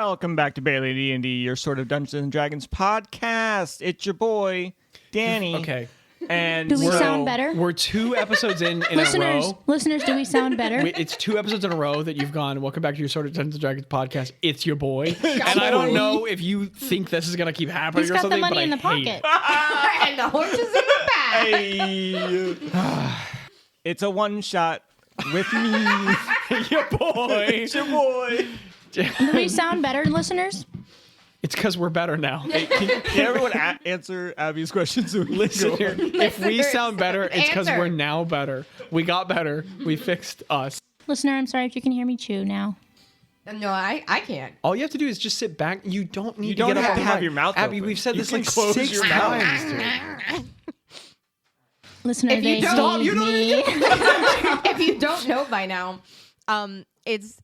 Welcome back to Bailey D&D, your sort of Dungeons and Dragons podcast. It's your boy, Danny. Okay. And Do we sound better? We're 2 episodes in a row. Listeners, do we sound better? It's 2 episodes in a row that you've gone, welcome back to your sort of Dungeons and Dragons podcast. It's your boy. And I don't know if you think this is going to keep happening He's or got something, the money but in the I hate pocket. I know, it's just in the bag. It's a one-shot with me. your boy. It's your boy. Do we sound better, listeners? It's because we're better now. Hey, can everyone answer Abby's questions? So Listener, if we sound better, it's because answer. we're now better. We got better. We fixed us. Listener, I'm sorry if you can hear me chew now. No, I can't. All you have to do is just sit back. You don't need You to don't get up have to and have lie. your mouth Abby, open. we've said You this can like close 6 your mouth. times. Listener, If you they don't- need you don't me. If you don't know by now, it's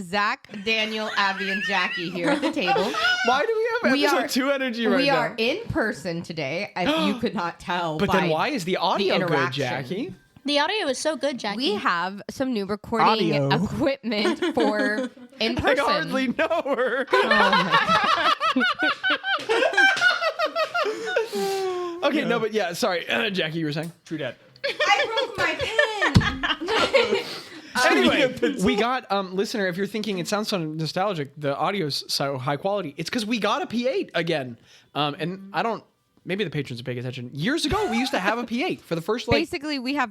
Zach, Daniel, Abby, and Jaci here at the table. Why do we have We episode are- 2 energy right We now? are in person today, if you could not tell. But by then why is the audio good, interaction. Jackie? The audio is so good, Jackie. We have some new recording Audio. equipment for in I person. hardly know her. Okay, no, but yeah, sorry. Jackie, you were saying? True dat. I broke my pen. Anyway, we got, listener, if you're thinking it sounds so nostalgic, the audio's so high quality, it's because we got a P8 again. And I don't, maybe the patrons are paying attention. Years ago, we used to have a P8 for the first, Basically, we have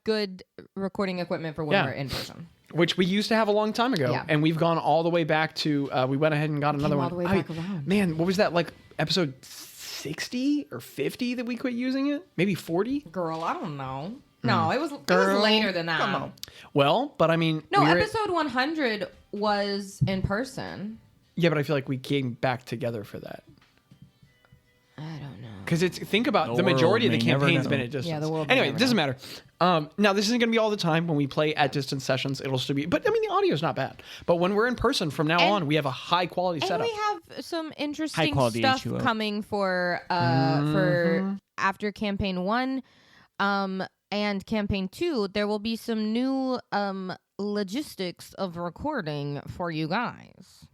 good recording equipment for when Yeah. we're in person. which we used to have a long time ago. Yeah. And we've gone all the way back to, we went ahead and got another all one. the way back around. Man, what was that, like episode 60 or 50 that we quit using it? Maybe 40? Girl, I don't know. No, it was Girl, later than that. come on. Well, but I mean... No, we were- episode 100 was in person. Yeah, but I feel like we came back together for that. I don't know. Because it's think about the world majority of the may never campaign's know. been at distance. Yeah, the world may Anyway, never it doesn't matter. Now this isn't going to be all the time when we play at distance sessions. It'll still be, but I mean the audio's not bad. But when we're in person from now And- on, we have a high quality And setup. we have some interesting quality stuff H2O. coming for after campaign 1 and campaign 2. There will be some new logistics of recording for you guys.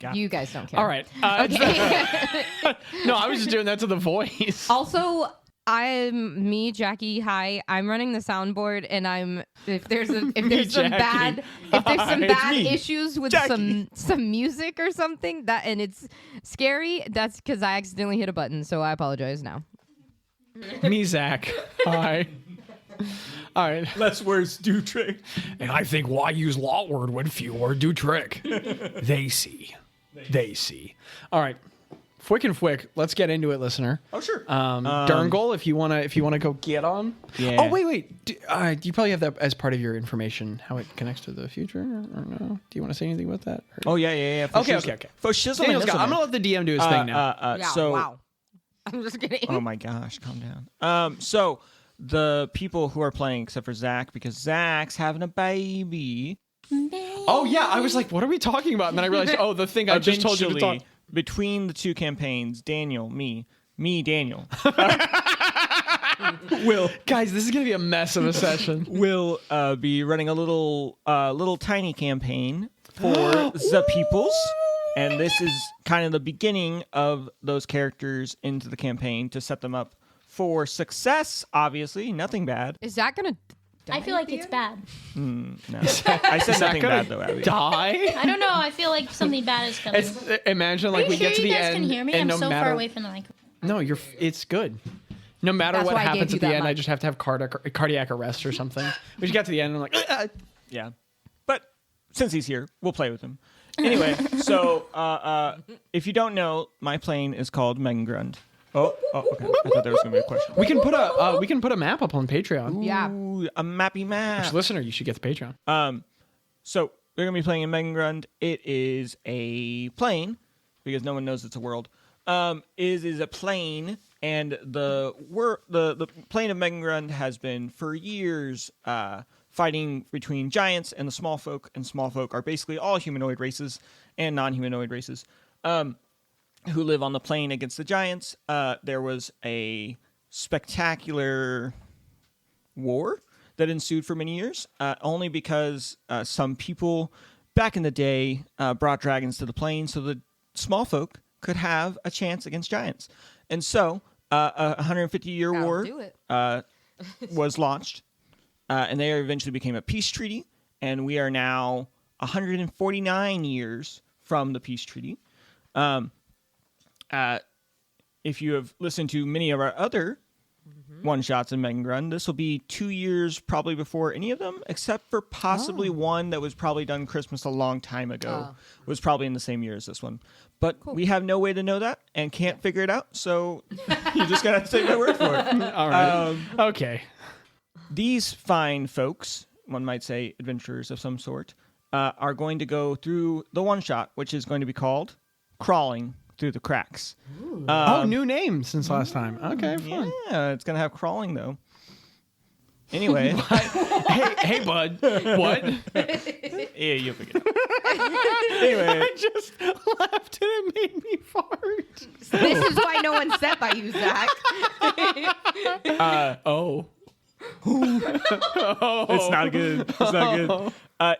Got You guys don't care. All right. Okay. No, I was just doing that to the voice. Also, I'm me, Jackie. Hi, I'm running the soundboard, and if there's some Jackie. bad It's me, issues with Jackie. some music or something and it's scary, that's because I accidentally hit a button. So I apologize now. Me, Zach. Hi. All right. Less words do trick. And I think why use law word when fewer do trick? They see. They see. All right. Fwick and Fwick, let's get into it, listener. Oh, sure. Durngle, if you wanna go get on. Yeah. Oh wait. Do you probably have that as part of your information, how it connects to the future, or no? Do you want to say anything about that? Or? Oh, yeah. Okay. For shizzle Daniel's and got- I'm gonna let the DM do his thing now. So, wow. I'm just kidding. oh my gosh, calm down. So the people who are playing, except for Zach, because Zach's having a baby. Oh yeah, I was like, what are we talking about? And then I realized, oh, the thing I just told you to talk. Eventually, between the two campaigns, Daniel, me, Daniel, will Guys, this is gonna be a mess of a session. will be running a little tiny campaign for the peoples, and this is kind of the beginning of those characters into the campaign to set them up for success. Obviously, nothing bad. Is that gonna? I feel like it's bad. No, I said nothing bad though, Abby. Die? I don't know. I feel like something bad is coming. Imagine Are like you we sure get to you the guys end can hear me? and I'm no so matter far away from the microphone. no, it's good. No matter That's what why I gave happens you at the that end, I mic. just have to have cardiac arrest or something. We just got to the end and I'm like, Yeah, but since he's here, we'll play with him. Anyway, so if you don't know, my plane is called Megingrund. Oh, okay. I thought there was gonna be a question. we can put a map up on Patreon. Yeah. Ooh, a mappy map. Listener, you should get the Patreon. So we're gonna be playing in Megingrund. It is a plane because no one knows it's a world. Is a plane, and the plane of Megingrund has been for years fighting between giants and the small folk, and small folk are basically all humanoid races and non-humanoid races who live on the plane against the giants. There was a spectacular war that ensued for many years, only because some people back in the day, brought dragons to the plain so the small folk could have a chance against giants. And so a 150-year war do it. was launched, and they eventually became a peace treaty, and we are now 149 years from the peace treaty. If you have listened to many of our other one-shots in Megingrund, this will be 2 years probably before any of them, except for possibly one that was probably done Christmas a long time ago. Was probably in the same year as this one. But we have no way to know that and can't figure it out, so you just got to take my word for it. All right. Okay. These fine folks, one might say adventurers of some sort, are going to go through the one-shot, which is going to be called Crawling Through the Cracks. New name since last time. Okay, fun. Yeah, it's going to have crawling, though. Anyway. hey, bud. What? Yeah, you'll figure it out. Anyway. I just laughed and it made me fart. This is why no one's set by you, Zach. It's not good. It's not good.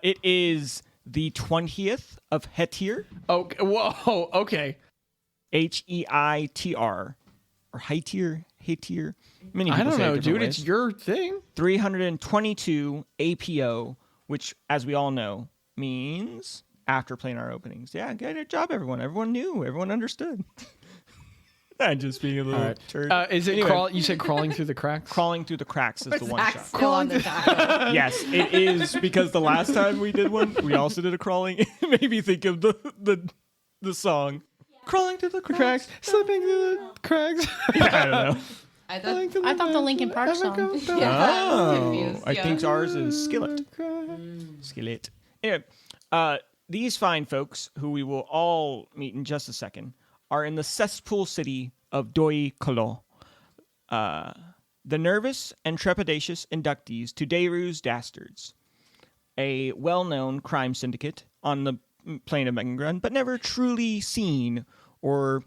It is the 20th of Hetir. Okay. Whoa. Okay. Heitr. Or Hetir. Many I people don't say it know, different dude. ways. It's your thing. 322 APO, which, as we all know, means after playing our openings. Yeah, good job, everyone. Everyone knew. Everyone understood. I'm just being a little turd. Is it Anyway. you said crawling through the cracks? Crawling Through the Cracks is the one Zach's shot. still on the dial. Yes, it is, because the last time we did one, we also did a crawling. It made me think of the song. Crawling through the cracks. Slipping through the cracks. I don't know. I thought the Linkin Park song. Oh, I think ours is Skillet. Skillet. Anyway, these fine folks, who we will all meet in just a second, are in the cesspool city of Doi Kolo. The nervous and trepidatious inductees to Dayru's Dastards, a well-known crime syndicate on the plane of Megingrund, but never truly seen or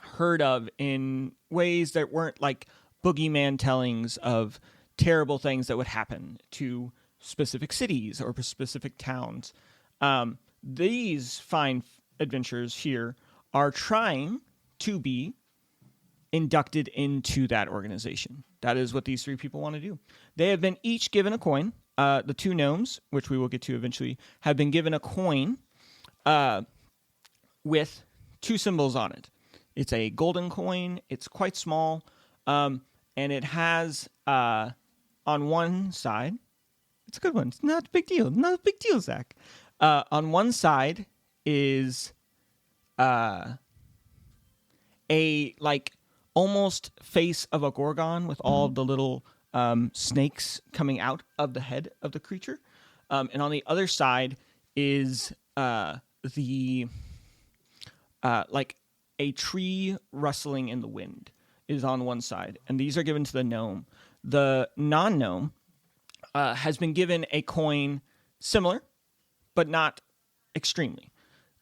heard of in ways that weren't like boogeyman tellings of terrible things that would happen to specific cities or specific towns. These fine adventurers here are trying to be inducted into that organization. That is what these three people want to do. They have been each given a coin. The two gnomes, which we will get to eventually, have been given a coin with two symbols on it. It's a golden coin. It's quite small, and it has on one side. It's a good one. It's not a big deal. Not a big deal, Zach. On one side is a like almost face of a gorgon with all the little snakes coming out of the head of the creature, and on the other side is the like a tree rustling in the wind is on one side, and these are given to the gnome. The non-gnome has been given a coin similar, but not extremely.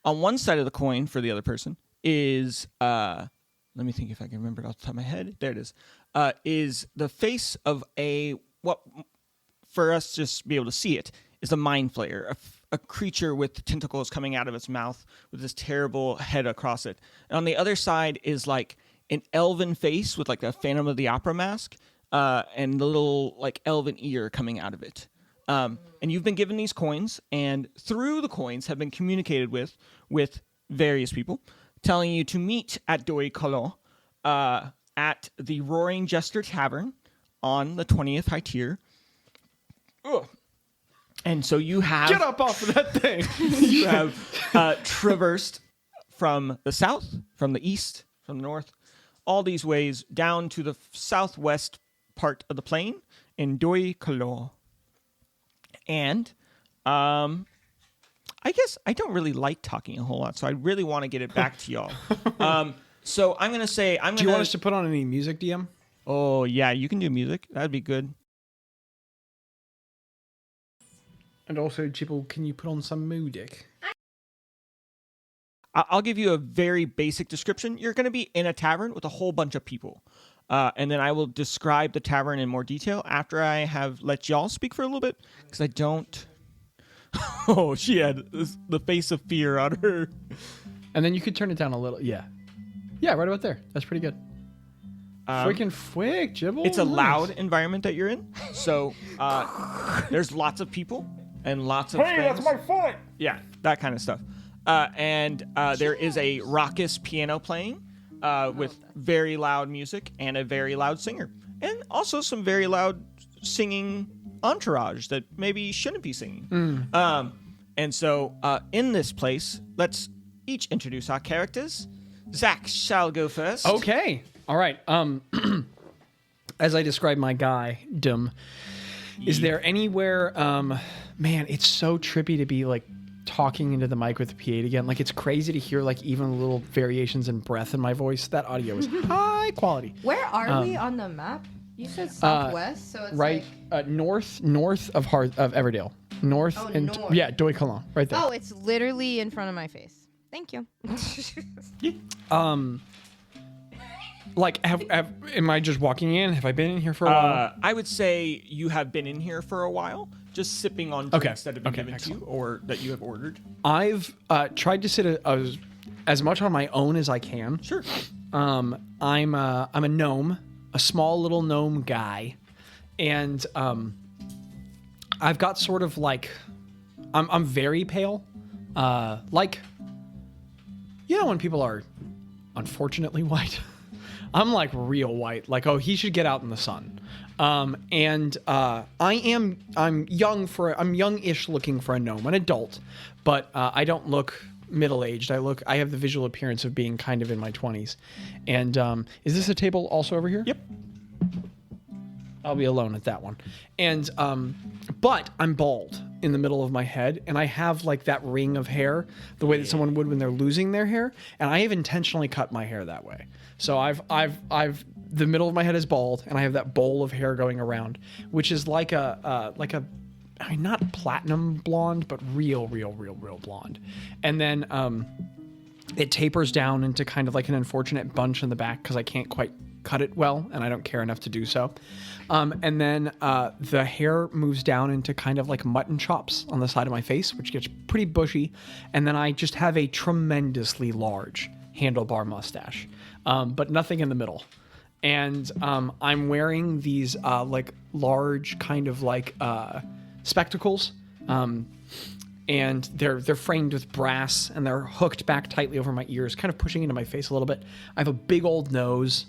On one side of the coin for the other person is, let me think if I can remember it off the top of my head. There it is the face of what for us just be able to see it, is a mind flayer, a creature with tentacles coming out of its mouth with this terrible head across it. And on the other side is like an elven face with like a Phantom of the Opera mask, and the little like elven ear coming out of it. And you've been given these coins, and through the coins have been communicated with various people, telling you to meet at Doi Kolo at the Roaring Jester Tavern on the 20th high tier. Ugh. And so you have... Get up off of that thing! You have traversed from the south, from the east, from the north, all these ways down to the southwest part of the plain in Doi Kolo. And I guess I don't really like talking a whole lot, so I really want to get it back to y'all. So I'm going to say... Do you want us to put on any music, DM? Oh, yeah, you can do music. That'd be good. And also, Jibble, can you put on some music? I'll give you a very basic description. You're going to be in a tavern with a whole bunch of people. And then I will describe the tavern in more detail after I have let y'all speak for a little bit, because I don't Oh, she had the face of fear on her. And then you could turn it down a little. Yeah. Yeah, right about there. That's pretty good. Freaking fwick, Jibble. It's a Nice. loud environment that you're in. So there's lots of people and lots of things. That's my foot. Yeah, that kind of stuff. And there is a raucous piano playing with very loud music and a very loud singer. And also some very loud singing entourage that maybe shouldn't be singing. And so in this place, let's each introduce our characters. Zach shall go first. Okay. All right. As I describe my guy, is there anywhere, man, it's so trippy to be like talking into the mic with the P8 again. Like it's crazy to hear like even little variations in breath in my voice. That audio is high quality. Where are we on the map? You said southwest, so it's Right, north of Everdale. North and north. yeah, Doi Cologne, right there. Oh, it's literally in front of my face. Thank you. Like, am I just walking in? Have I been in here for a while? I would say you have been in here for a while, just sipping on drinks that have been given to you or that you have ordered. I've tried to sit as much on my own as I can. Sure. I'm a gnome, a small little gnome guy, and I've got sort of like I'm very pale, like you know when people are unfortunately white. I'm like real white, like, oh, he should get out in the sun. I'm youngish looking for a gnome, an adult, but I don't look middle-aged. I have the visual appearance of being kind of in my 20s. And is this a table also over here? Yep. I'll be alone at that one. And but I'm bald in the middle of my head, and I have like that ring of hair, the way that someone would when they're losing their hair, and I have intentionally cut my hair that way. So I've the middle of my head is bald, and I have that bowl of hair going around, which is like a I mean, not platinum blonde, but real blonde. And then it tapers down into kind of like an unfortunate bunch in the back because I can't quite cut it well, and I don't care enough to do so. And then the hair moves down into kind of like mutton chops on the side of my face, which gets pretty bushy. And then I just have a tremendously large handlebar mustache, but nothing in the middle. And I'm wearing these like large kind of like spectacles, and they're framed with brass, and they're hooked back tightly over my ears, kind of pushing into my face a little bit. I have a big old nose,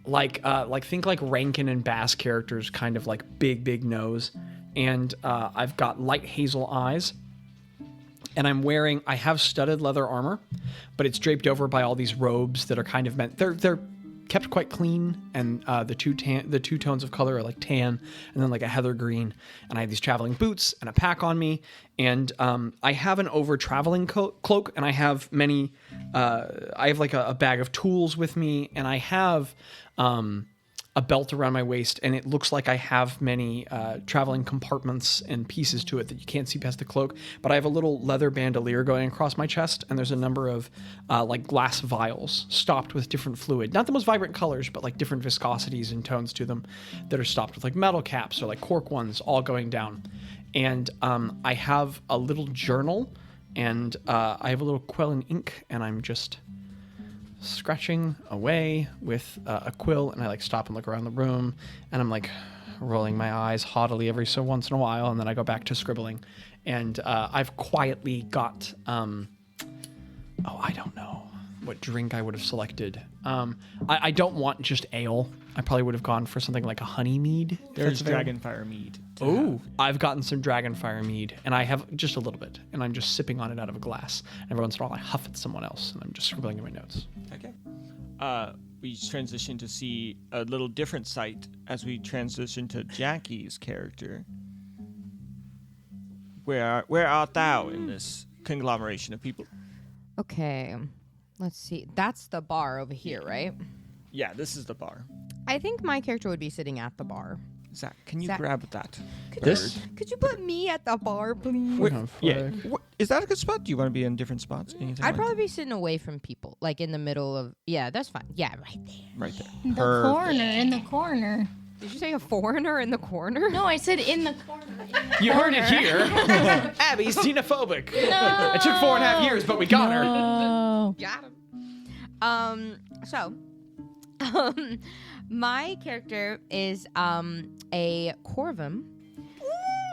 like think like Rankin and Bass characters, kind of like big nose, and I've got light hazel eyes, and I have studded leather armor, but it's draped over by all these robes that are kind of meant they're kept quite clean, and the two tones of color are like tan and then like a heather green, and I have these traveling boots and a pack on me, and I have an over traveling cloak, and I have many I have like a bag of tools with me, and I have a belt around my waist, and it looks like I have many traveling compartments and pieces to it that you can't see past the cloak, but I have a little leather bandolier going across my chest, and there's a number of like glass vials stopped with different fluid, not the most vibrant colors, but like different viscosities and tones to them, that are stopped with like metal caps or like cork ones, all going down. And I have a little journal, and I have a little quill and ink, and I'm just scratching away with a quill, and I like stop and look around the room, and I'm like rolling my eyes haughtily every so once in a while, and then I go back to scribbling. And I've quietly got I don't know what drink I would have selected. I don't want just ale. I probably would have gone for something like a honey mead. There's Dragonfire mead. Oh, I've gotten some Dragonfire mead, and I have just a little bit, and I'm just sipping on it out of a glass. And every once in a while, I huff at someone else, and I'm just scribbling in my notes. Okay. We transition to see a little different sight as we transition to Jackie's character. Where art thou in this conglomeration of people? Okay, let's see. That's the bar over here, right? Yeah, this is the bar. I think my character would be sitting at the bar. Zach, can you Zach, grab that? Could you put me at the bar, please? Wait, yeah. Is that a good spot? Do you want to be in different spots? Anything I'd like probably be sitting away from people, like in the middle of. Yeah, that's fine. Yeah, right there. right there. In the corner. Did you say a foreigner in the corner? No, I said in the corner. You heard it here. Abby's xenophobic. No. It took 4.5 years, but we got her. Oh. Got him. My character is a Corvum.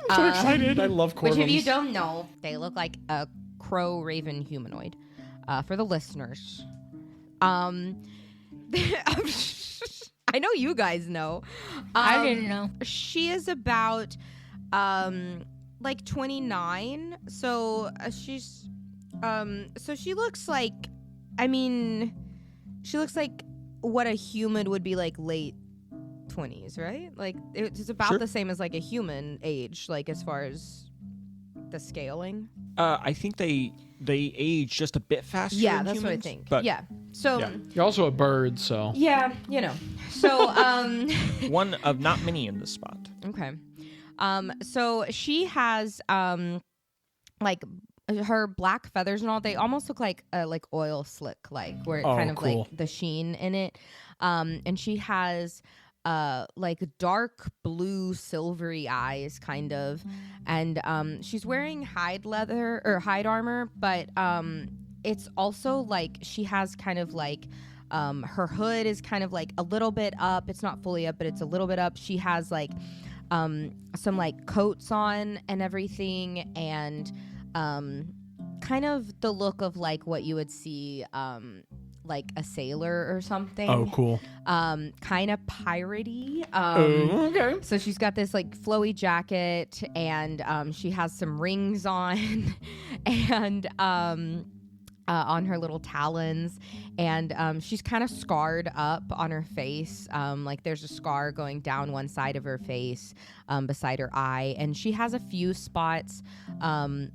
I'm so excited. I love Corvums. Which, if you don't know, they look like a crow raven humanoid. For the listeners, I know you guys know. I didn't know. She is about like 29. So she's so she looks like, I mean, she looks like what a human would be like late 20s, right? Like it's about the same as like a human age, like as far as the scaling. I think they age just a bit faster. Yeah, than that's humans, what I think. But Yeah. So Yeah. You're also a bird, so. yeah, you know. So one of not many in this spot. okay. So she has like her black feathers and all. They almost look like oil slick, like where it kind of cool. like the sheen in it. And she has like dark blue silvery eyes kind of, and she's wearing hide armor, but it's also like she has kind of like her hood is kind of like a little bit up. It's not fully up, but it's a little bit up. She has like some like coats on and everything, and kind of the look of like what you would see like a sailor or something. Oh, cool. Kind of piratey. Okay. So she's got this like flowy jacket, and she has some rings on, and on her little talons, and she's kind of scarred up on her face. Like there's a scar going down one side of her face, beside her eye, and she has a few spots,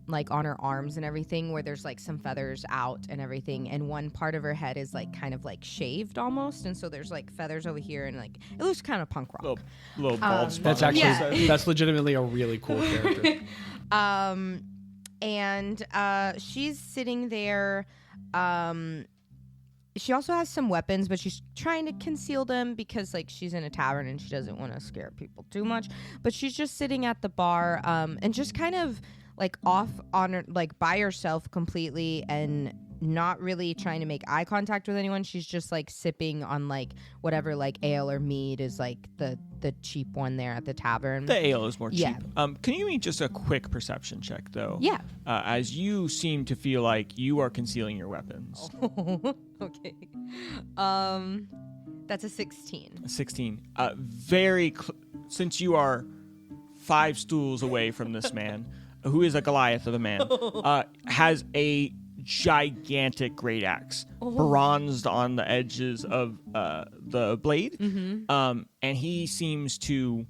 like on her arms and everything, where there's like some feathers out and everything, and one part of her head is like kind of like shaved almost, and so there's like feathers over here, and like it looks kind of punk rock. Little bald spot. That's actually, Yeah. that's legitimately a really cool character. And she's sitting there. She also has some weapons, but she's trying to conceal them because like she's in a tavern and she doesn't want to scare people too much. But she's just sitting at the bar, and just kind of like off on her, like by herself completely, and not really trying to make eye contact with anyone. She's just like sipping on like whatever like ale or mead is like the cheap one there at the tavern. The ale is more cheap. Yeah. Can you give me just a quick perception check, though? Yeah. As you seem to feel like you are concealing your weapons. Okay. That's a 16. 16. Since you are 5 stools away from this man, who is a Goliath of a man, has a gigantic great axe, bronzed on the edges of the blade, and he seems to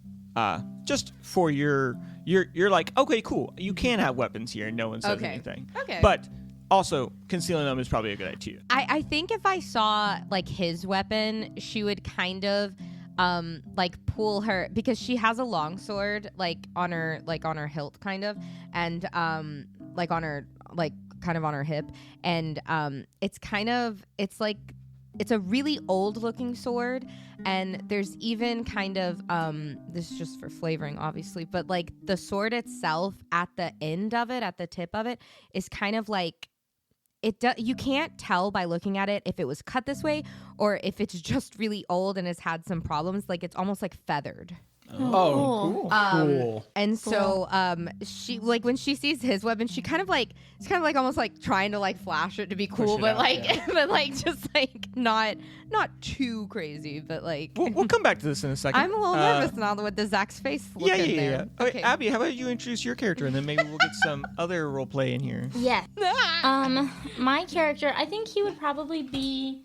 just for you're like, okay, cool, you can have weapons here and no one says anything. Okay. But also concealing them is probably a good idea. I think if I saw like his weapon, she would kind of like pull her, because she has a long sword like on her hilt kind of, and like on her like kind of on her hip, and it's a really old looking sword, and there's even kind of this is just for flavoring obviously, but like the sword itself at the end of it, at the tip of it, is kind of like you can't tell by looking at it if it was cut this way or if it's just really old and has had some problems. Like it's almost like feathered. Oh, cool. And so she, like when she sees his weapon, she kind of like, it's kind of like almost like trying to like flash it to be cool, but but like just like not too crazy, but like We'll come back to this in a second. I'm a little nervous now with the Zach's face look in there. Okay, Abby, how about you introduce your character and then maybe we'll get some other role play in here. Yeah. My character, I think he would probably be.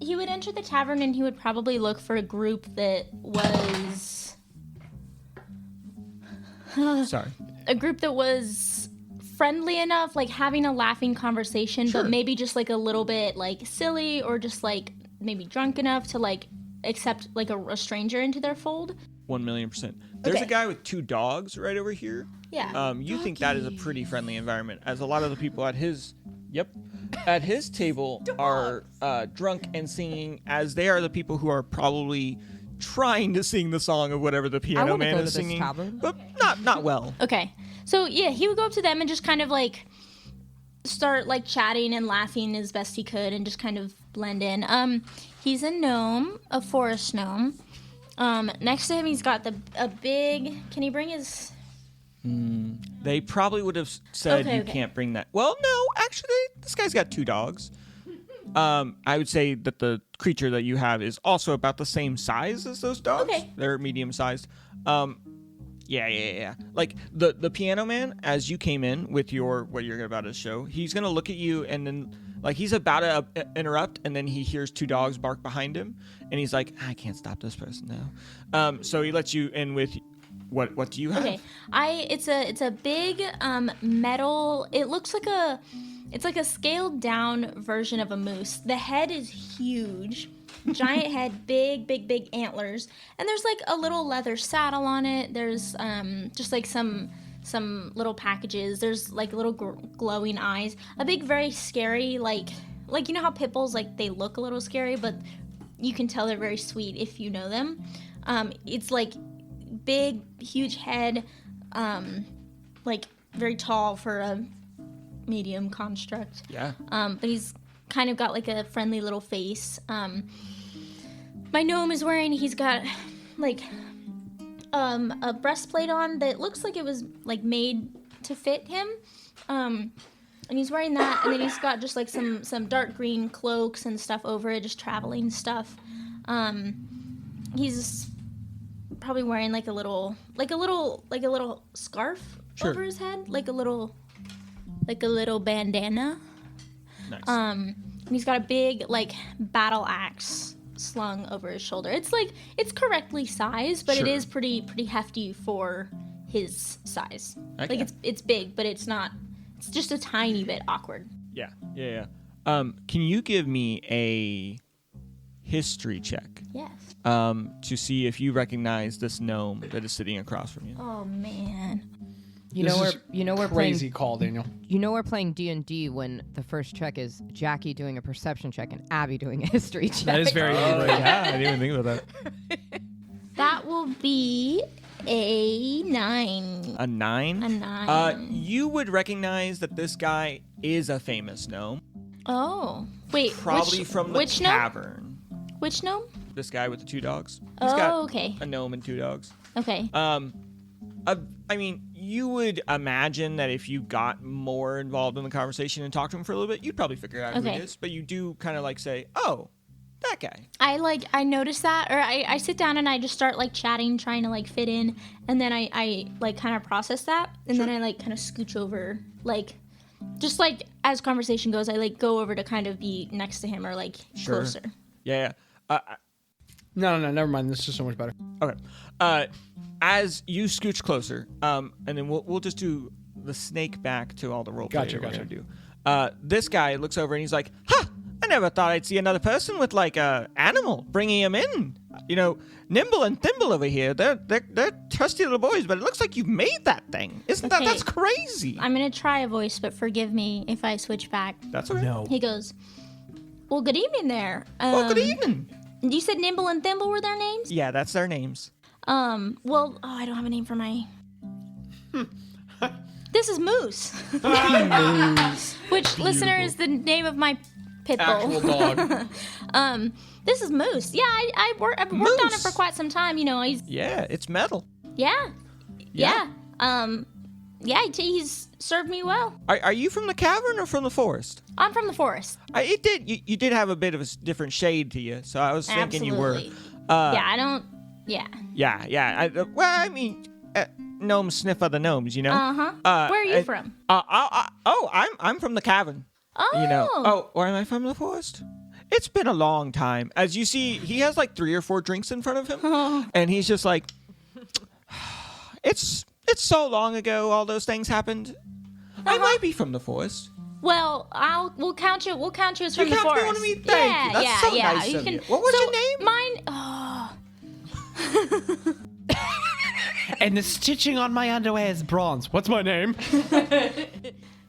He would enter the tavern and he would probably look for a group that was. Sorry. A group that was friendly enough, like having a laughing conversation, Sure. but maybe just like a little bit like silly or just like maybe drunk enough to like accept like a stranger into their fold. 1,000,000%. There's Okay. a guy with 2 dogs right over here. Yeah. You think that is a pretty friendly environment, as a lot of the people at his table are drunk and singing, as they are the people who are probably trying to sing the song of whatever the piano wanna man go to is this singing, tavern. but not well. Okay. So yeah, he would go up to them and just kind of like start like chatting and laughing as best he could and just kind of blend in. He's a gnome, a forest gnome. Next to him, he's got a big. Can he bring his? They probably would have said Okay, you okay. can't bring that. Well, no, actually, this guy's got 2 dogs. I would say that the creature that you have is also about the same size as those dogs. Okay. They're medium sized. Yeah. Like the piano man, as you came in with what you're about to show, he's gonna look at you and then like he's about to interrupt, and then he hears 2 dogs bark behind him, and he's like, I can't stop this person now. So he lets you in with what do you have? Okay. It's a big metal. It looks like it's like a scaled down version of a moose. The head is huge. Giant head, big antlers, and there's like a little leather saddle on it. There's just like some little packages. There's like little glowing eyes. A big, very scary like you know how pit bulls like they look a little scary, but you can tell they're very sweet if you know them. It's like big, huge head, like very tall for a medium construct. Yeah. But he's kind of got like a friendly little face. My gnome he's got like a breastplate on that looks like it was like made to fit him. And he's wearing that, and then he's got just like some dark green cloaks and stuff over it, just traveling stuff. He's probably wearing like a little scarf Sure. over his head, like a little bandana. Nice. And he's got a big like battle axe slung over his shoulder. It's correctly sized, but Sure. it is pretty hefty for his size. Okay. Like it's big, but it's not. It's just a tiny bit awkward. Yeah. Can you give me a history check Yes. Mm-hmm. to see if you recognize this gnome that is sitting across from you? Oh man. You know This we're is crazy playing. call, Daniel. You know we're playing D&D when the first check is Jackie doing a perception check and Abby doing a history check. That is very Yeah, I didn't even think about that. That will be a 9. A 9? A 9. You would recognize that this guy is a famous gnome. Oh. Wait, Probably from the which gnome? tavern. Which gnome? This guy with the 2 dogs. He's Oh, got okay. a gnome and 2 dogs. Okay. I mean, you would imagine that if you got more involved in the conversation and talked to him for a little bit, you'd probably figure out who Okay. it is. But you do kind of like say, oh, that guy. I notice that, or I sit down and I just start like chatting, trying to like fit in, and then I like kind of process that, and then I like kind of scooch over, like just like as conversation goes, I like go over to kind of be next to him or like Sure. closer. Yeah. No, never mind. This is so much better. Okay. As you scooch closer, and then we'll just do the snake back to all the role play Gotcha. we're gonna do. This guy looks over and he's like, "Ha! I never thought I'd see another person with like a animal bringing him in. You know, Nimble and Thimble over here. They're trusty little boys, but it looks like you've made that thing. Isn't that? Okay. That's crazy. I'm gonna try a voice, but forgive me if I switch back. That's okay. No. He goes, "Well, good evening there. Well, good evening. You said Nimble and Thimble were their names? Yeah, that's their names. Well, I don't have a name for my. This is Moose. Which, listener, is the name of my pit bull. Actual dog. This is Moose. Yeah, I've worked on it Moose. for quite some time. You know, he's Yeah, it's metal. yeah. He's served me well. Are you from the cavern or from the forest? I'm from the forest. You did have a bit of a different shade to you, so I was thinking you were. Absolutely. Yeah, I don't. Yeah. Yeah. Well, I mean, gnomes sniff other gnomes, you know. Where are you from? I'm from the cavern. Oh. You know. Or am I from the forest? It's been a long time. As you see, he has like 3 or 4 drinks in front of him, and he's just like, it's so long ago all those things happened. I might be from the forest. Well, we'll count you. We'll count you as from the count me forest. one of me? Thank you. That's so nice of you. What was your name? Mine. Oh. And the stitching on my underwear is bronze. What's my name?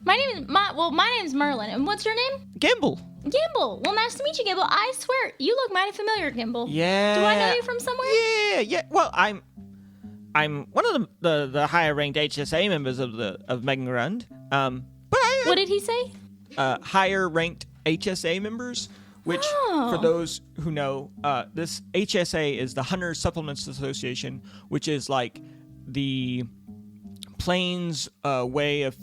My name's Merlin. And what's your name? Gimble. Gimble. Well, nice to meet you, Gimble. I swear, you look mighty familiar, Gimble. Yeah. Do I know you from somewhere? Yeah. Well, I'm one of the higher ranked HSA members of Megingrund. But What did he say? higher ranked HSA members, which for those who know, this HSA is the Hunter Supplements Association, which is like the Plains way of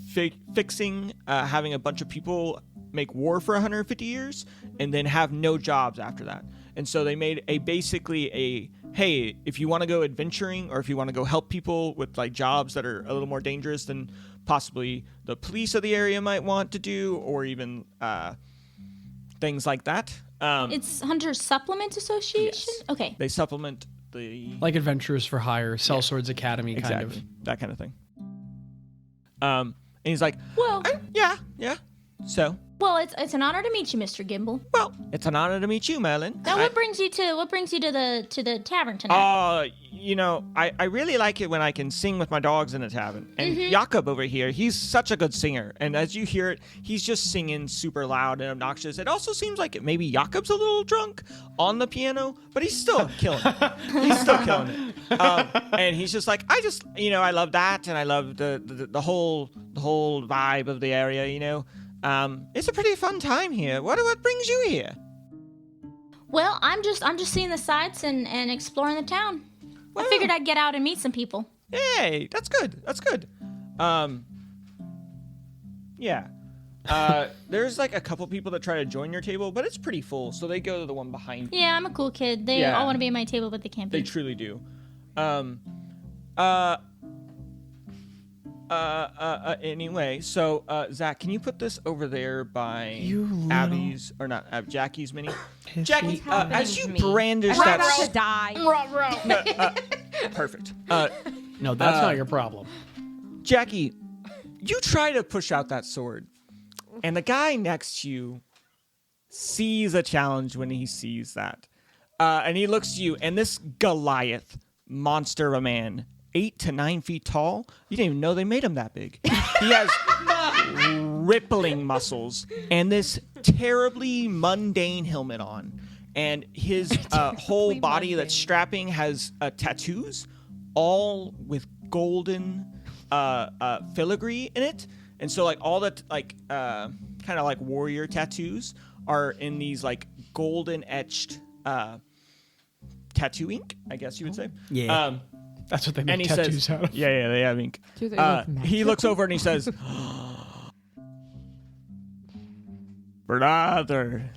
fixing having a bunch of people make war for 150 years and then have no jobs after that. And so they made basically a hey, if you want to go adventuring or if you want to go help people with like jobs that are a little more dangerous than possibly the police of the area might want to do, or even things like that. It's Hunter Supplement Association? Yes. Okay. They supplement the Like Adventurers for Hire, Cell Swords Academy, kind of. that kind of thing. And he's like, Well, yeah. So, well, it's an honor to meet you, Mr. Gimble. well, it's an honor to meet you, Merlin. Now, what brings you to the tavern tonight? I really like it when I can sing with my dogs in a tavern. And Jakob over here, he's such a good singer. And as you hear it, he's just singing super loud and obnoxious. It also seems like maybe Jakob's a little drunk on the piano, but he's still killing it. He's still killing it. And he's just like, I love that, and I love the whole vibe of the area. It's a pretty fun time here. What brings you here? Well, I'm just seeing the sights and exploring the town. Well, I figured I'd get out and meet some people. Hey, that's good. Yeah. There's like a couple people that try to join your table, but it's pretty full, so they go to the one behind you. Yeah, I'm a cool kid. They all want to be at my table, but they can't be. They truly do. Anyway, so Zach, can you put this over there by Abby's or not Jackie's mini? Jackie, as you brandish I'm that, about to die. perfect. No, that's not your problem. Jackie, you try to push out that sword, and the guy next to you sees a challenge when he sees that, and he looks to you, and this Goliath monster of a man, 8 to 9 feet tall. You didn't even know they made him that big. He has rippling muscles and this terribly mundane helmet on. And his whole body that's strapping has tattoos, all with golden filigree in it. And so like all that like kind of like warrior tattoos are in these like golden etched tattoo ink, I guess you would say. Yeah. That's what they make tattoos out of. Yeah, they have ink. Do they look He looks over and he says, "Brother,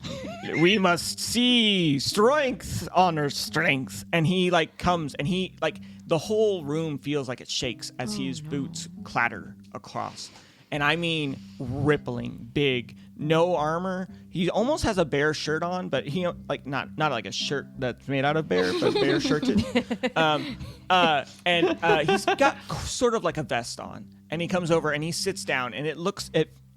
we must see strength, honor strength." And he like comes and he like the whole room feels like it shakes as his boots clatter across. And I mean rippling, big, no armor. He almost has a bear shirt on, but he like not like a shirt that's made out of bear, but bear shirted. And he's got sort of like a vest on. And he comes over and he sits down, and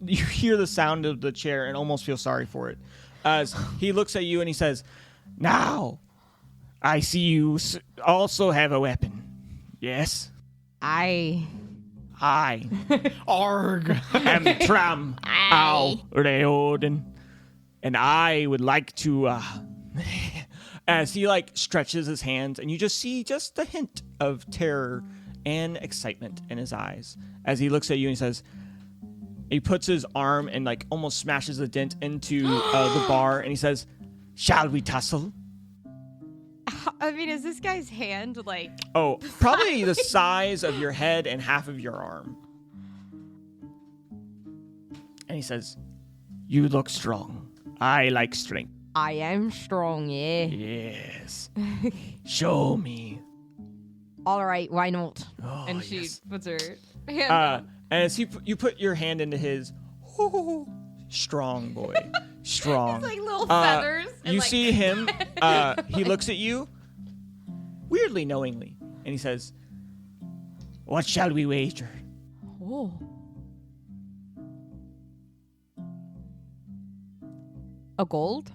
you hear the sound of the chair and almost feel sorry for it. As he looks at you and he says, "Now, I see you also have a weapon. Yes? I Arg. am Tram Au Reoden, and I would like to as he like stretches his hands, and you just see just the hint of terror and excitement in his eyes as he looks at you and he says, he puts his arm and like almost smashes a dent into the bar, and he says, "Shall we tussle?" I mean, is this guy's hand like? Oh, probably the size of your head and half of your arm. And he says, "You look strong. I like strength." I am strong, yeah. Yes. Show me. All right, why not? Oh, And she yes. puts her hand down. And as you put your hand into his, strong boy, strong. It's like little feathers. and, You like- see him. He looks at you, weirdly knowingly, and he says, "What shall we wager?" Oh. A gold?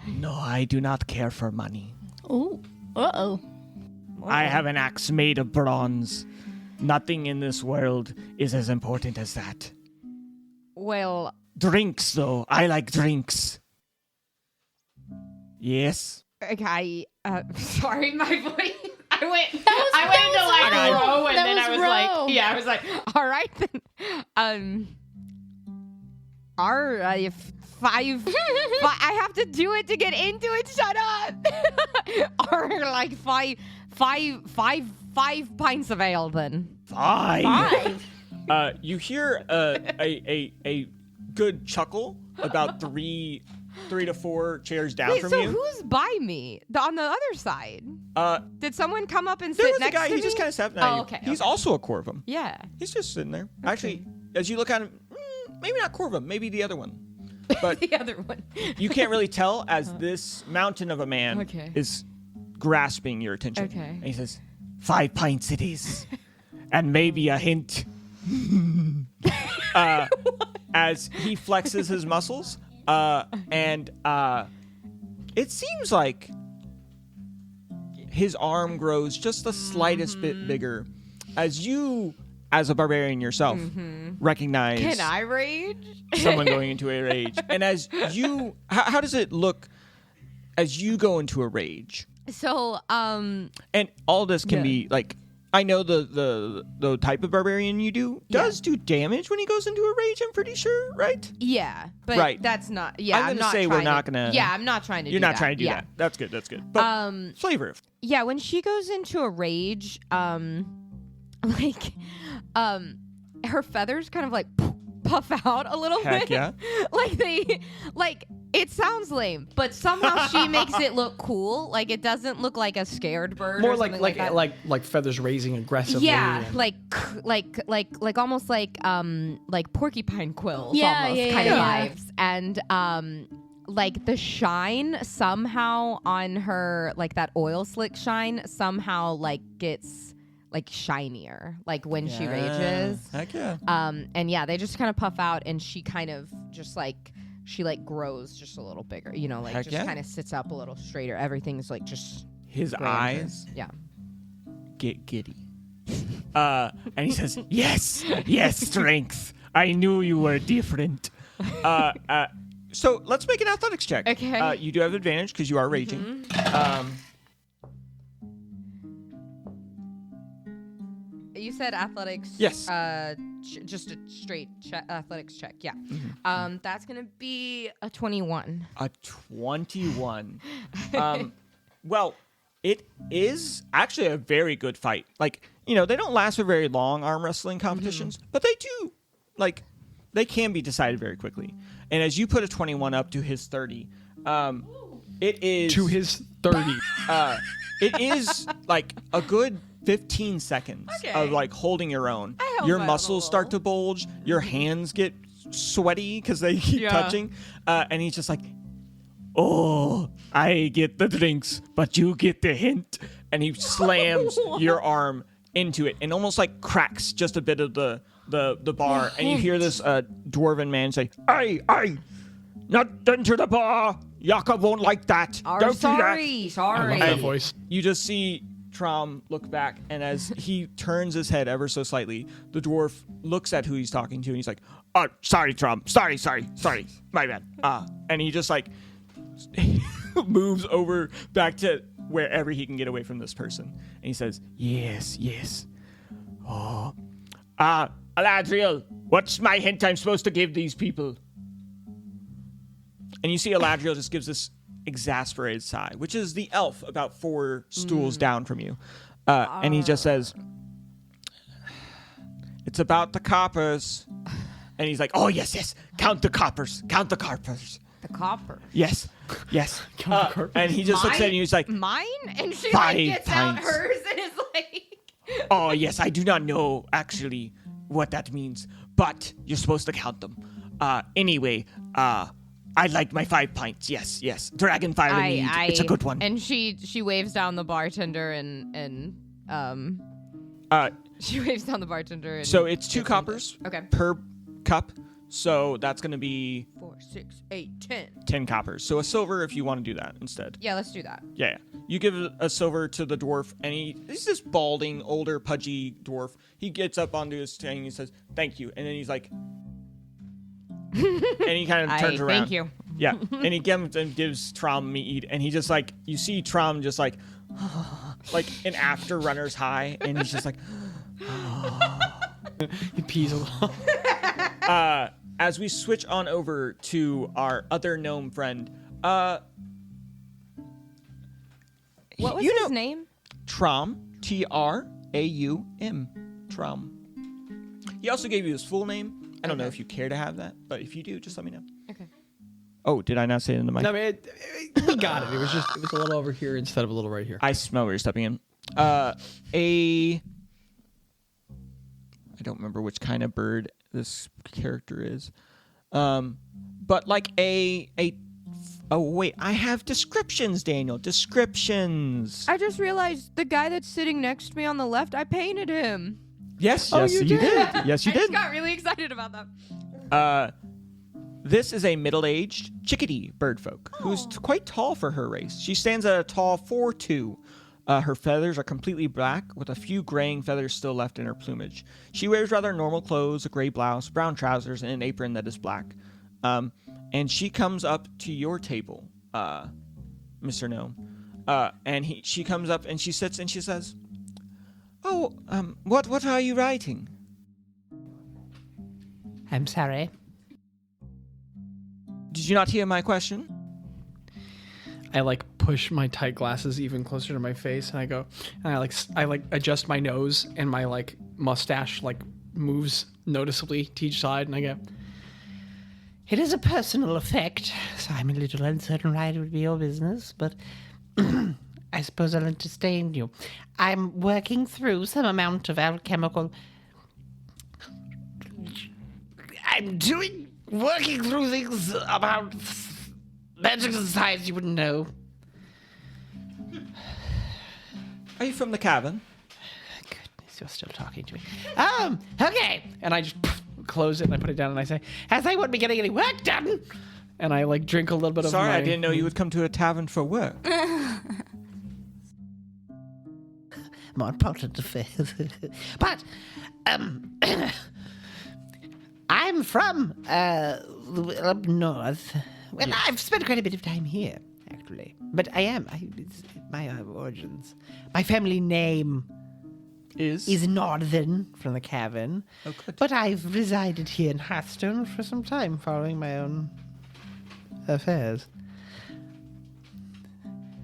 No, I do not care for money. Ooh. Uh-oh. I have an axe made of bronze, Nothing in this world is as important as that. Well, Drinks, though. I like drinks. Yes? okay. Sorry, my voice. I went into that like was row, and that then was I was row. like, yeah, I was like, all right then. Five. I have to do it to get into it. Shut up. Or like five pints of ale then. 5. You hear a good chuckle about three to four chairs down Wait, from so you. who's by me? On the other side? Did someone come up and There sit was a next guy. to He me? just kind of sat. Oh, okay. He's okay. also a Corvum. Yeah. He's just sitting there. Actually, as you look at him, maybe not Corvum, maybe the other one. But The other one. you can't really tell as this mountain of a man Okay. is grasping your attention. Okay. And he says, 5 pints it is. And maybe a hint. As he flexes his muscles. And it seems like his arm grows just the slightest bit bigger. As you, as a barbarian yourself, recognize Can I rage? someone going into a rage. And as you, how does it look as you go into a rage? So, And all this can Yeah. be like, I know the type of barbarian you does do damage when he goes into a rage. I'm pretty sure, right? yeah, but Right. that's not. Yeah, I'm I'm gonna not say we're trying not to- gonna- Yeah, I'm not trying to. You're do not that. trying to do yeah. that. That's good. That's good. But flavor. Yeah, when she goes into a rage, like, her feathers kind of like puff out a little Heck bit. yeah. like it sounds lame, but somehow she makes it look cool. Like it doesn't look like a scared bird. More or like something that. like feathers raising aggressively. Yeah, and- like almost like porcupine quills, Yeah, almost yeah, kind yeah. of vibes, and like the shine somehow on her, like that oil slick shine somehow like gets like shinier, like when she rages. Heck yeah. And yeah, they just kind of puff out, and she kind of just like she like grows just a little bigger, you know, like Heck just yeah. kind of sits up a little straighter. Everything's like just His grander. eyes Yeah. get giddy. And he says, yes, strength. I knew you were different. So let's make an athletics check. Okay. You do have advantage because you are raging. You said athletics. Yes. Just a straight athletics check. Yeah. That's gonna be a 21. A 21. Well, it is actually a very good fight. Like, you know, they don't last for very long, arm wrestling competitions, but they do. Like, they can be decided very quickly. And as you put a 21 up to his 30, it is to his 30. it is like a good 15 seconds of like holding your own. held Your my own muscles a start little. to bulge. Your hands get sweaty because they keep touching. And he's just like, oh, I get the drinks, but you get the hint. And he slams your arm into it and almost like cracks just a bit of the bar. And you hear this dwarven man say, "Aye, not enter the bar. Jakob won't like that. Don't do that." I love that voice. You just see Trom look back, and as he turns his head ever so slightly, the dwarf looks at who he's talking to, and he's like, "Oh, sorry, Trom. Sorry. My bad." And he just like moves over back to wherever he can get away from this person, and he says, "Yes. Oh, Aladriel, what's my hint I'm supposed to give these people?" And you see Aladriel just gives this exasperated sigh, which is the elf about 4 stools down from you. And he just says, "It's about the coppers." And he's like, "Oh, yes. Count the coppers. The copper. Yes. And he just looks at you and he's like, Mine? And she 5 like gets out pints. hers and is like, "Oh, yes, I do not know actually what that means, but you're supposed to count them. Anyway, I like my 5 pints. Yes. Dragon fire mead. It's a good one." And she waves down the bartender and she waves down the bartender. And So it's 2 gets coppers Okay. per cup. So that's going to be 4, 6, 8, 10. 10 coppers. So a silver if you want to do that instead. Yeah, let's do that. Yeah. You give a silver to the dwarf, and he's this balding, older, pudgy dwarf. He gets up onto his thing and he says, "Thank you." And then he's like, and he kind of turns around. Thank you. Yeah. And he gives Trom meat, and he just like, you see Trom just like an after runner's high, and he's just like, He pees a little. as we switch on over to our other gnome friend, What was you his know name? Trom, Traum, Trom. He also gave you his full name. I don't know if you care to have that, but if you do, just let me know. Okay. Oh, did I not say it in the mic? No, I mean, we got it. It was a little over here instead of a little right here. I smell where you're stepping in. I don't remember which kind of bird this character is. But like oh wait, I have descriptions, Daniel. Descriptions. I just realized the guy that's sitting next to me on the left, I painted him. Yes, Oh, yes, you you did. did. Yes, you I just did. got really excited about that. This is a middle-aged chickadee birdfolk who's quite tall for her race. She stands at a tall 4'2". Her feathers are completely black, with a few graying feathers still left in her plumage. She wears rather normal clothes, a gray blouse, brown trousers, and an apron that is black. And she comes up to your table, Mr. Gnome. And she comes up and she sits and she says, "Oh, what are you writing?" I'm sorry. Did you not hear my question? I like push my tight glasses even closer to my face, and I go, and I adjust my nose, and my like mustache like moves noticeably to each side, and I go, it is a personal effect, so I'm a little uncertain why it would be your business, but I suppose I'll entertain you. I'm working through some amount of alchemical. Working through things about magic and science you wouldn't know. Are you from the cavern? Goodness, you're still talking to me. Okay. And I just close it and I put it down and I say, as I wouldn't be getting any work done. And I like drink a little bit of Sorry, my... I didn't know you would come to a tavern for work. More important affairs. But, I'm from, up north. Well, Yes. I've spent quite a bit of time here, actually. But it's my origins. My family name is Northern from the cavern. Oh, good. But I've resided here in Hearthstone for some time, following my own affairs.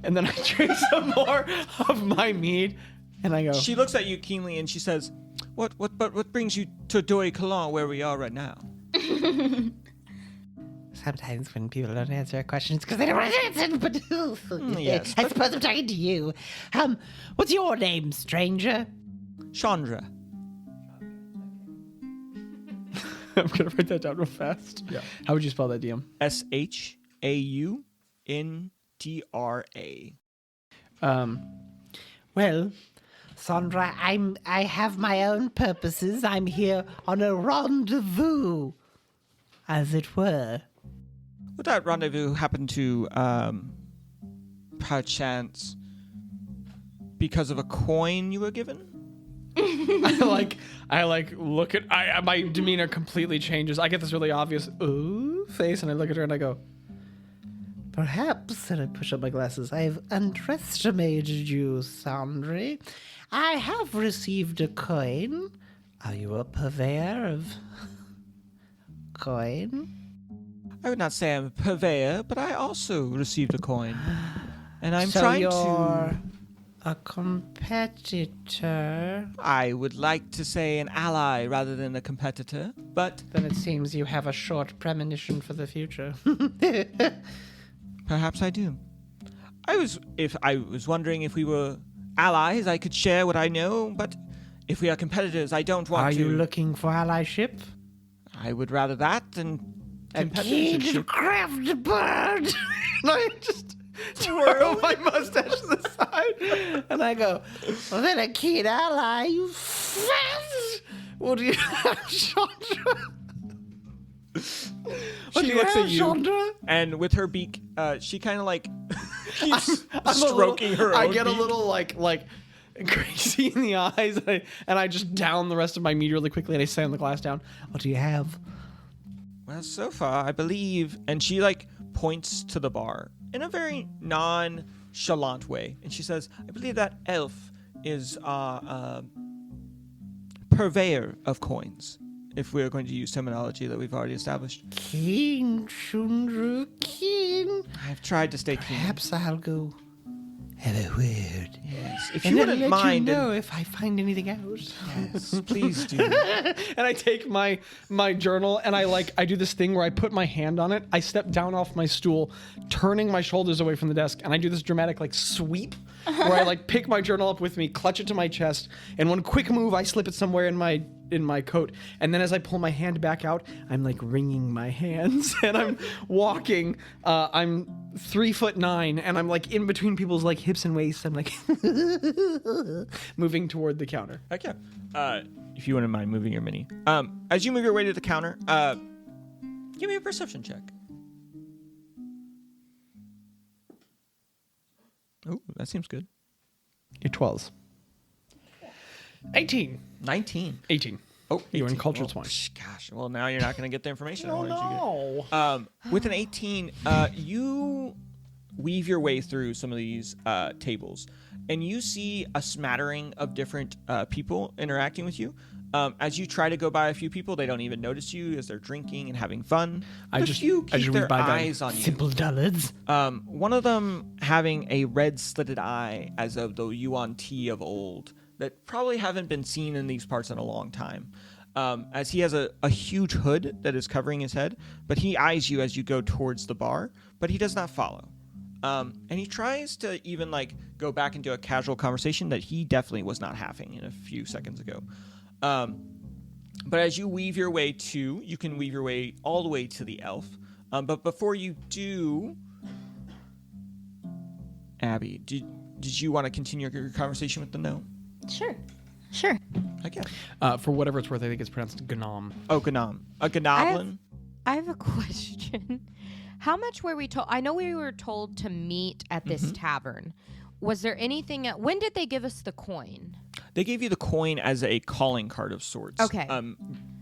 And then I drink some more of my mead, and I go, She looks at you keenly and she says, What brings you to Doy Calan where we are right now? sometimes when people don't answer a question, it's because they don't want to answer, but yes, I suppose I'm talking to you. What's your name, stranger? Chandra. I'm going to write that down real fast. Yeah. How would you spell that, DM? Shaundra. Well, Sandra, I have my own purposes. I'm here on a rendezvous, as it were. Would that rendezvous happen to, perchance, because of a coin you were given? I look at my demeanor completely changes. I get this really obvious face, and I look at her and I go, perhaps, and I push up my glasses, I've underestimated you, Sandra. I have received a coin. Are you a purveyor of coin? I would not say I'm a purveyor, but I also received a coin. And I'm so trying you're to... a competitor. I would like to say an ally rather than a competitor, but Then it seems you have a short premonition for the future. perhaps I do. I was wondering if we were allies, I could share what I know, but if we are competitors, I don't want Are to. you looking for allyship? I would rather that than A competitorship. craft bird. And I just twirl my mustache to the side, and I go, well, then a keen ally, you fast. What do you have, Chandra? What do She you looks have, at you, Chandra? and with her beak, she kind of like keeps I'm stroking her I own get beak. a little like crazy in the eyes, and I just down the rest of my meat really quickly, and I slam the glass down. What do you have? Well, so far, I believe, and she like points to the bar in a very nonchalant way, and she says, "I believe that elf is our purveyor of coins, if we're going to use terminology that we've already established." Keen, Chandra, keen. I've tried to stay keen. Perhaps I'll go have a word. Yes, if And you then wouldn't let mind. you know if I find anything out. Yes, please do. And I take my journal and I do this thing where I put my hand on it. I step down off my stool, turning my shoulders away from the desk, and I do this dramatic like sweep where I like pick my journal up with me, clutch it to my chest, and one quick move I slip it somewhere in my coat. And then as I pull my hand back out, I'm like wringing my hands and I'm walking. I'm 3'9", and I'm like in between people's like hips and waists. I'm like moving toward the counter. Okay. If you wouldn't mind moving your mini. As you move your way to the counter, give me a perception check. Oh, that seems good. Your 12s. 18. 19. 18. Oh, You were in 18. culture Oh, twice. Gosh, well, now you're not going to get the information I Oh wanted you to get. no. With an 18, you weave your way through some of these tables, and you see a smattering of different people interacting with you. As you try to go by a few people, they don't even notice you as they're drinking and having fun. I A just few I keep just their read by eyes on you. simple dollars. One of them having a red slitted eye, as of the Yuan Ti of old, that probably haven't been seen in these parts in a long time. As he has a huge hood that is covering his head, but he eyes you as you go towards the bar, but he does not follow. And he tries to even like go back into a casual conversation that he definitely was not having in a few seconds ago. But as you weave your way you can weave your way all the way to the elf. But before you do, Abby, did you want to continue your conversation with the gnome? Sure. Okay. For whatever it's worth, I think it's pronounced Gnome. Oh, Gnom. A Gnoblin? I have a question. How much were we told? I know we were told to meet at this tavern. Was there anything? When did they give us the coin? They gave you the coin as a calling card of sorts. Okay.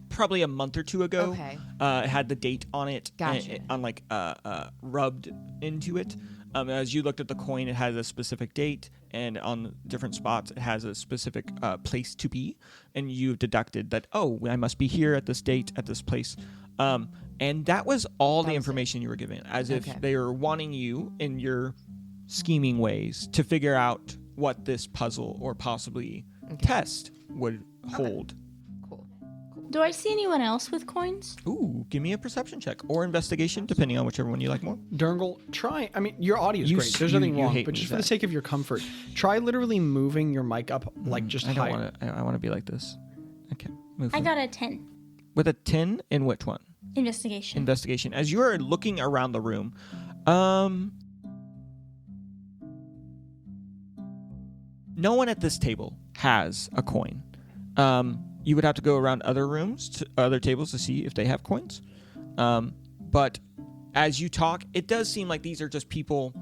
Probably a month or two ago. Okay. It had the date on it. Gotcha. Rubbed into it. As you looked at the coin, it has a specific date, and on different spots, it has a specific place to be. And you've deducted that, oh, I must be here at this date, at this place. And that was all the information you were given, as if they were wanting you in your scheming ways to figure out what this puzzle or possibly test would hold. Cool. Do I see anyone else with coins? Ooh, give me a perception check or investigation, depending on whichever one you like more. Durngle, try. I mean, your audio is You great. s- There's you- nothing you wrong. hate But me, just for the Zach. sake of your comfort, try literally moving your mic up like just I don't higher. want to. I want to be like this. Okay, move. I it. got a 10. With a 10 in which one? Investigation. Investigation. As you are looking around the room, no one at this table has a coin. You would have to go around other rooms, to other tables to see if they have coins. But as you talk, it does seem like these are just people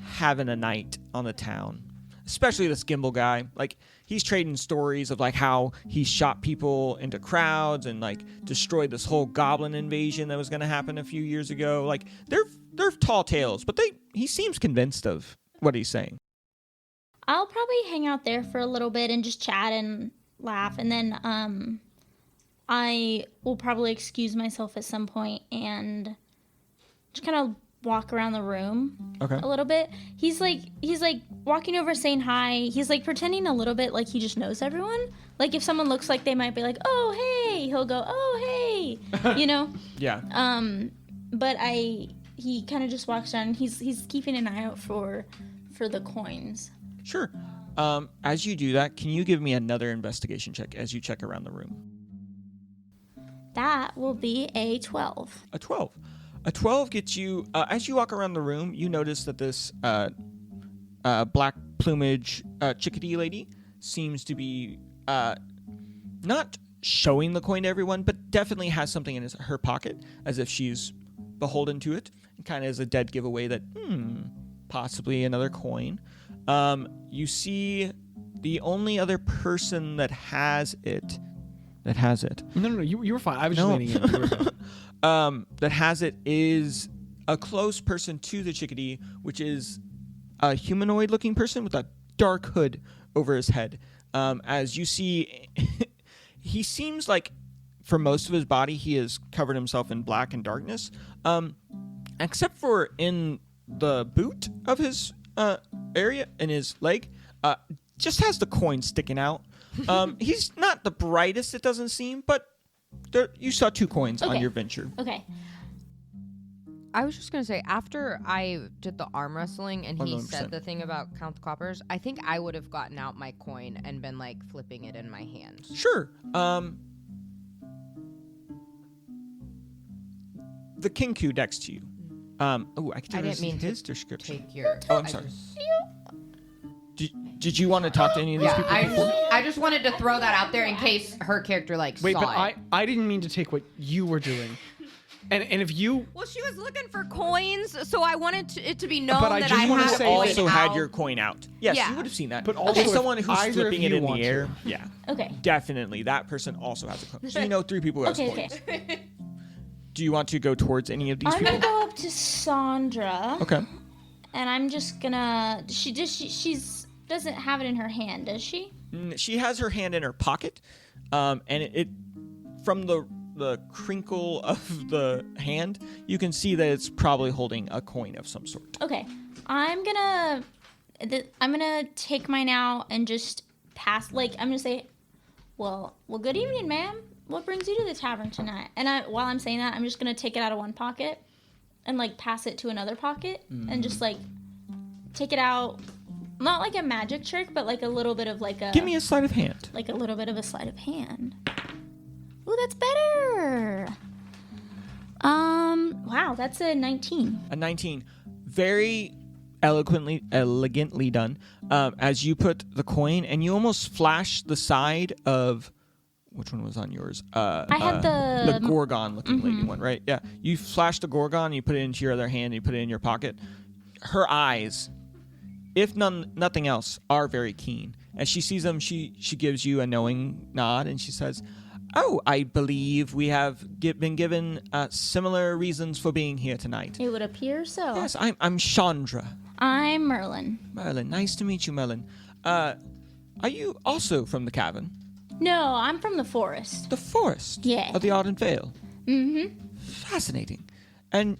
having a night on the town. Especially this Gimbal guy. Like, he's trading stories of like how he shot people into crowds and like destroyed this whole goblin invasion that was going to happen a few years ago. Like, they're tall tales, but he seems convinced of what he's saying. I'll probably hang out there for a little bit and just chat and laugh, and then I will probably excuse myself at some point and just kind of walk around the room Okay. a little bit. He's like walking over saying hi. He's like pretending a little bit like he just knows everyone. Like if someone looks like they might be like, "Oh, hey." He'll go, "Oh, hey." You know? Yeah. But he kind of just walks around. He's keeping an eye out for the coins. Sure. As you do that, can you give me another investigation check as you check around the room? That will be a 12. A 12. A 12 gets you, as you walk around the room, you notice that this black plumage chickadee lady seems to be not showing the coin to everyone, but definitely has something in her pocket as if she's beholden to it, and kind of as a dead giveaway that possibly another coin. You see the only other person that has it. No, you were fine. I was just leaning in. You were fine. That has it is a close person to the chickadee, which is a humanoid-looking person with a dark hood over his head. As you see, he seems like for most of his body, he has covered himself in black and darkness, except for in the boot of his area, in his leg, just has the coin sticking out. He's not the brightest, it doesn't seem, but you saw 2 coins on your venture. Okay. I was just going to say, after I did the arm wrestling and he 100%. said the thing about count the coppers, I think I would have gotten out my coin and been, like, flipping it in my hand. Sure. The kinku next to you. I didn't mean to his description. Take your... Oh, I'm sorry. Did you want to talk to any of these people before? I just wanted to throw that out there in case her character, like, Wait, saw but it. I didn't mean to take what you were doing. And if you... Well, she was looking for coins, so I wanted it to be known But I that just I wanna had say a coin that- Also had out. your coin out. Yes, Yeah. you would have seen that. But also If if someone who's either of flipping it you in want the to. air, yeah, Okay. definitely that person also has a coin. So you know 3 people who have Okay. coins. Okay. Do you want to go towards any of these I'm people? gonna go up to Sandra. Okay. And I'm just gonna. She's doesn't have it in her hand, does she? She has her hand in her pocket, and it from the crinkle of the hand, you can see that it's probably holding a coin of some sort. Okay. I'm gonna take mine out and just pass. Like I'm gonna say, well, good evening, ma'am. What brings you to the tavern tonight? And while I'm saying that, I'm just gonna take it out of one pocket and like pass it to another pocket and just like take it out. Not like a magic trick, but like a little bit of like a. Give me a sleight of hand. Like a little bit of a sleight of hand. Ooh, that's better. Wow, that's a 19. A 19. Very elegantly done. As you put the coin, and you almost flash the side of. Which one was on yours? I had the Gorgon-looking lady one, right? Yeah. You flash the Gorgon, you put it into your other hand, and you put it in your pocket. Her eyes, if nothing else, are very keen. As she sees them, she gives you a knowing nod, and she says, "Oh, I believe we have been given similar reasons for being here tonight." It would appear so. Yes, I'm Chandra. I'm Merlin. Merlin, nice to meet you, Merlin. Are you also from the cavern? No, I'm from the forest. The forest? Yeah. Of the Ardent Vale? Mm-hmm. Fascinating. And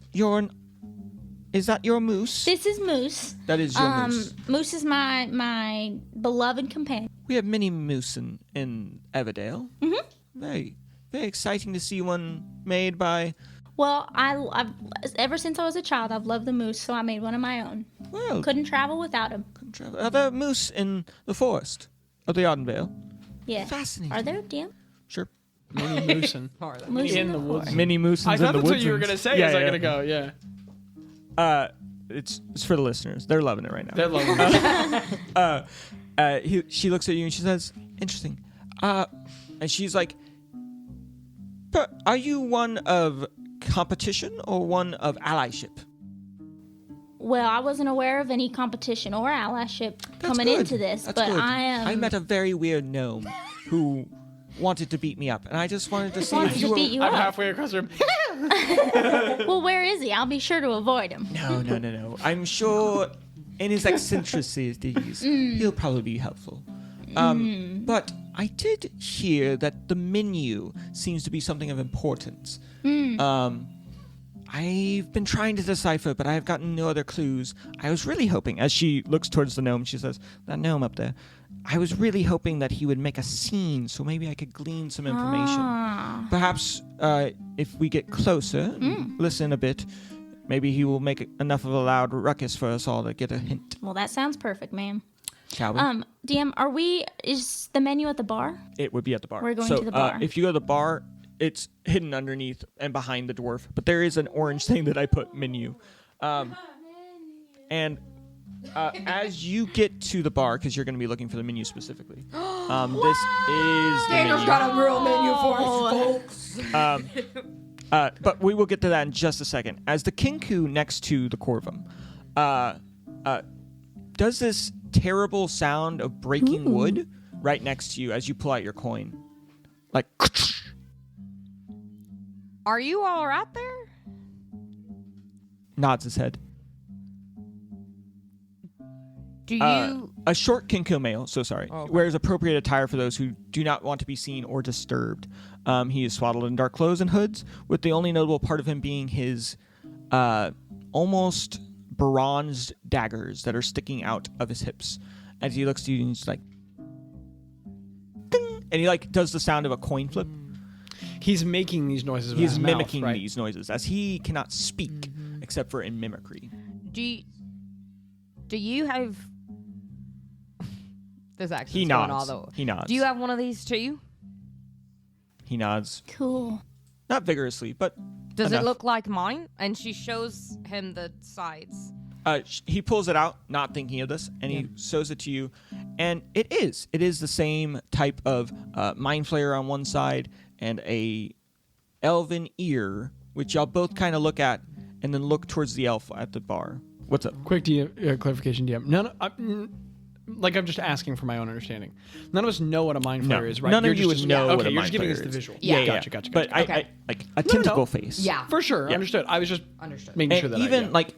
is that your moose? This is Moose. That is your moose. Moose is my beloved companion. We have many moose in Everdale. Mm-hmm. Very, very exciting to see one made by... Well, I've ever since I was a child, I've loved the moose, so I made one of my own. Well, Couldn't travel without him. are there moose in the forest of the Ardent Vale? Yeah. Fascinating. Are there, DM? Sure. Mini moosin'. Moose In the woods. Mini moose I in thought the that's what woods. you were going to say Yeah, as I yeah. going to go, yeah. It's for the listeners. They're loving it right now. They're lovely. She looks at you and she says, "Interesting." And she's like, "But are you one of competition or one of allyship?" Well, I wasn't aware of any competition or allyship That's coming good. into this, That's but good. I am. I met a very weird gnome who wanted to beat me up, and I just wanted to see wanted if to you beat were... you I'm up. halfway across the room. Well, where is he? I'll be sure to avoid him. No. I'm sure in his eccentricities, he'll probably be helpful. But I did hear that the menu seems to be something of importance. I've been trying to decipher, but I've gotten no other clues. I was really hoping, as she looks towards the gnome, she says, "That gnome up there, I was really hoping that he would make a scene, so maybe I could glean some information. Perhaps if we get closer and listen a bit, maybe he will make enough of a loud ruckus for us all to get a hint." Well, that sounds perfect, ma'am. Shall we? DM, is the menu at the bar? It would be at the bar. We're going so, to the bar. If you go to the bar, it's hidden underneath and behind the dwarf. But there is an orange thing that I put menu. And as you get to the bar, because you're going to be looking for the menu specifically, This is the Daniel's menu. got a real menu for us, folks. But we will get to that in just a second. As the Kinku next to the Corvum does this terrible sound of breaking wood right next to you as you pull out your coin. Like, Are you all right there? nods his head. Do you? A short Kinku male, wears appropriate attire for those who do not want to be seen or disturbed. He is swaddled in dark clothes and hoods, with the only notable part of him being his almost bronzed daggers that are sticking out of his hips. As he looks to you, and he's like, ding, and he like does the sound of a coin flip. He's making these noises with He's his mimicking mouth, right? these noises, as he cannot speak except for in mimicry. Do you have? This actually He nods. He nods. Do you have one of these too? He nods. Cool. Not vigorously, but Does enough. it look like mine? And she shows him the sides. He pulls it out, not thinking of this, and he shows it to you. And it is the same type of mind flayer on one side and a elven ear, which y'all both kind of look at, and then look towards the elf at the bar. What's up? Quick clarification, DM. I'm just asking for my own understanding. None of us know what a mind flayer is, right? None You're of you would know what a Okay, you're mind just giving flayer us the is. visual. Yeah. Gotcha. But Okay. I like a tentacle face. Yeah. For sure, Yeah. understood. I was just Understood. making sure And that even like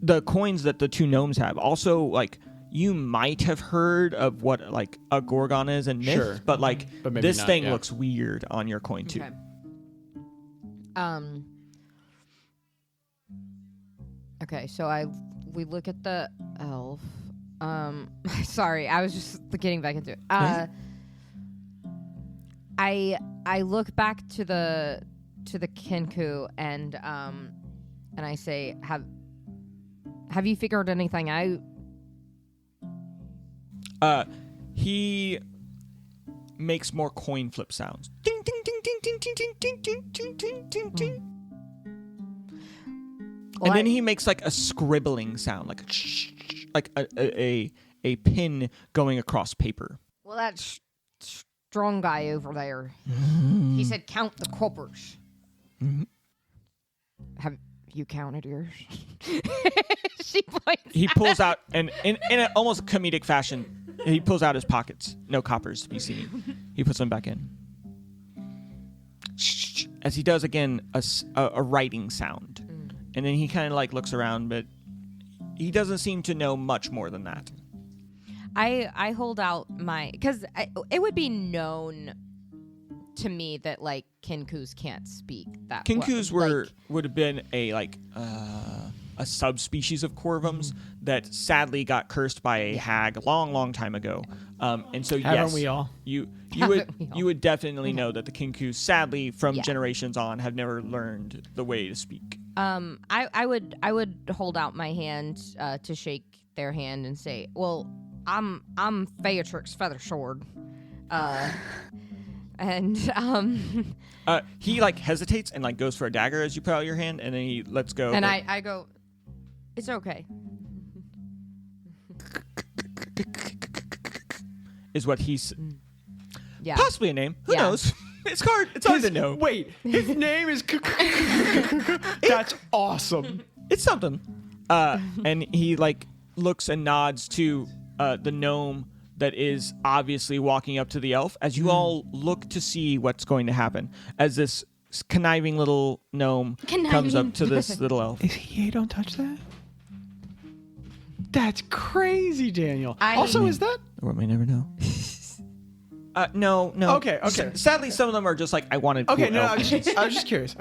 the coins that the two gnomes have, also like you might have heard of what like a gorgon is in myth, Sure. but like But maybe this not, thing yeah. looks weird on your coin too. Okay. Okay, so we look at the elf. Sorry, I was just getting back into it. I look back to the Kinku and I say, have you figured anything out? He makes more coin flip sounds. Ding ding ding ding ding ding ding ding ding ding ding ding. Well, And then he makes like a scribbling sound, like a pin going across paper. Well, that strong guy over there, he said count the coppers. Have you counted yours? She points. He pulls out, and in an almost comedic fashion, he pulls out his pockets. No coppers to be seen. He puts them back in. As he does again a writing sound. And then he kind of like looks around, but he doesn't seem to know much more than that. I hold out my, because it would be known to me that like Kinkus can't speak that. Kinkus well. would have been a subspecies of Corvums that sadly got cursed by a hag a long time ago. And so Haven't yes, we all? you Haven't we all? would definitely know that the Kinkus sadly from Yeah. generations on have never learned the way to speak. I would hold out my hand to shake their hand and say, well, I'm Fyeratrix Feather Sword, and He like hesitates and like goes for a dagger as you put out your hand, and then he lets go. and but- I go, it's okay. is what he's Yeah. possibly a name. Who Yeah. knows? It's hard. It's hard to know. Wait, his name is. That's awesome. It's something. And he like looks and nods to the gnome that is obviously walking up to the elf as you all look to see what's going to happen as this conniving little gnome comes up to this little elf. Is he? Hey, don't touch that. That's crazy, Daniel. Also, is that? Or we may never know. No. Okay. Sadly, some of them are just like, I wanted cool Okay, no, elf. I was just curious.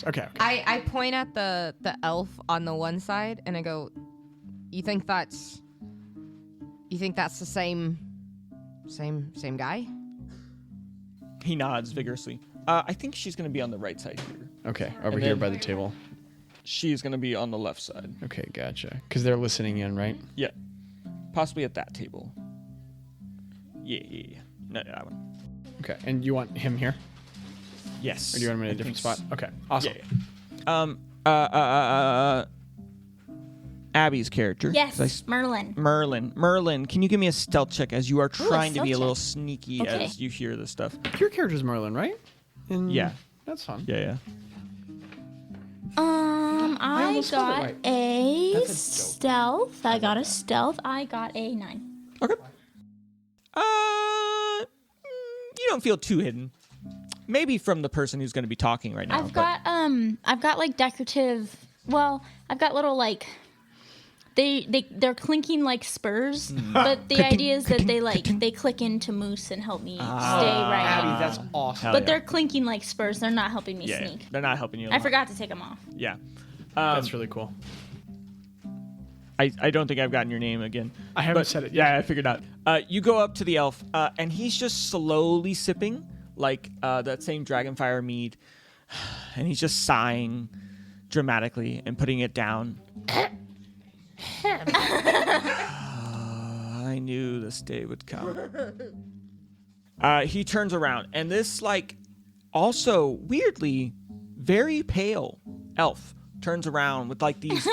Okay. I point at the elf on the one side and I go, you think that's the same guy? He nods vigorously. I think she's going to be on the right side here. Okay, over And here then- by the table. She's going to be on the left side. Okay, gotcha. Because they're listening in, right? Yeah. Possibly at that table. Yeah. No, that one. Okay, and you want him here? Yes. Or do you want him in a different spot? Okay, awesome. Yeah. Abby's character. Yes, Merlin. Merlin, can you give me a stealth check as you are trying to be a stealth little check. sneaky Okay. as you hear this stuff? Your character's Merlin, right? Yeah. That's fun. Yeah. I almost spelled it got right. a That's a joke. stealth. I got a stealth. I got a 9. Okay. You don't feel too hidden. Maybe from the person who's going to be talking right now. I've got like decorative. Well, I've got little like. They're clinking like spurs, but the idea is that they click into moose and help me stay right. Abby, that's awesome. But they're clinking like spurs. They're not helping me Yeah, sneak. they're not helping you. I forgot to take them off. Yeah. That's really cool. I don't think I've gotten your name again. I haven't But, said it yet. Yeah, I figured out. You go up to the elf, and he's just slowly sipping, like that same Dragonfire mead, and he's just sighing dramatically and putting it down. I knew this day would come. He turns around, and this, like, also weirdly very pale elf turns around with, like, these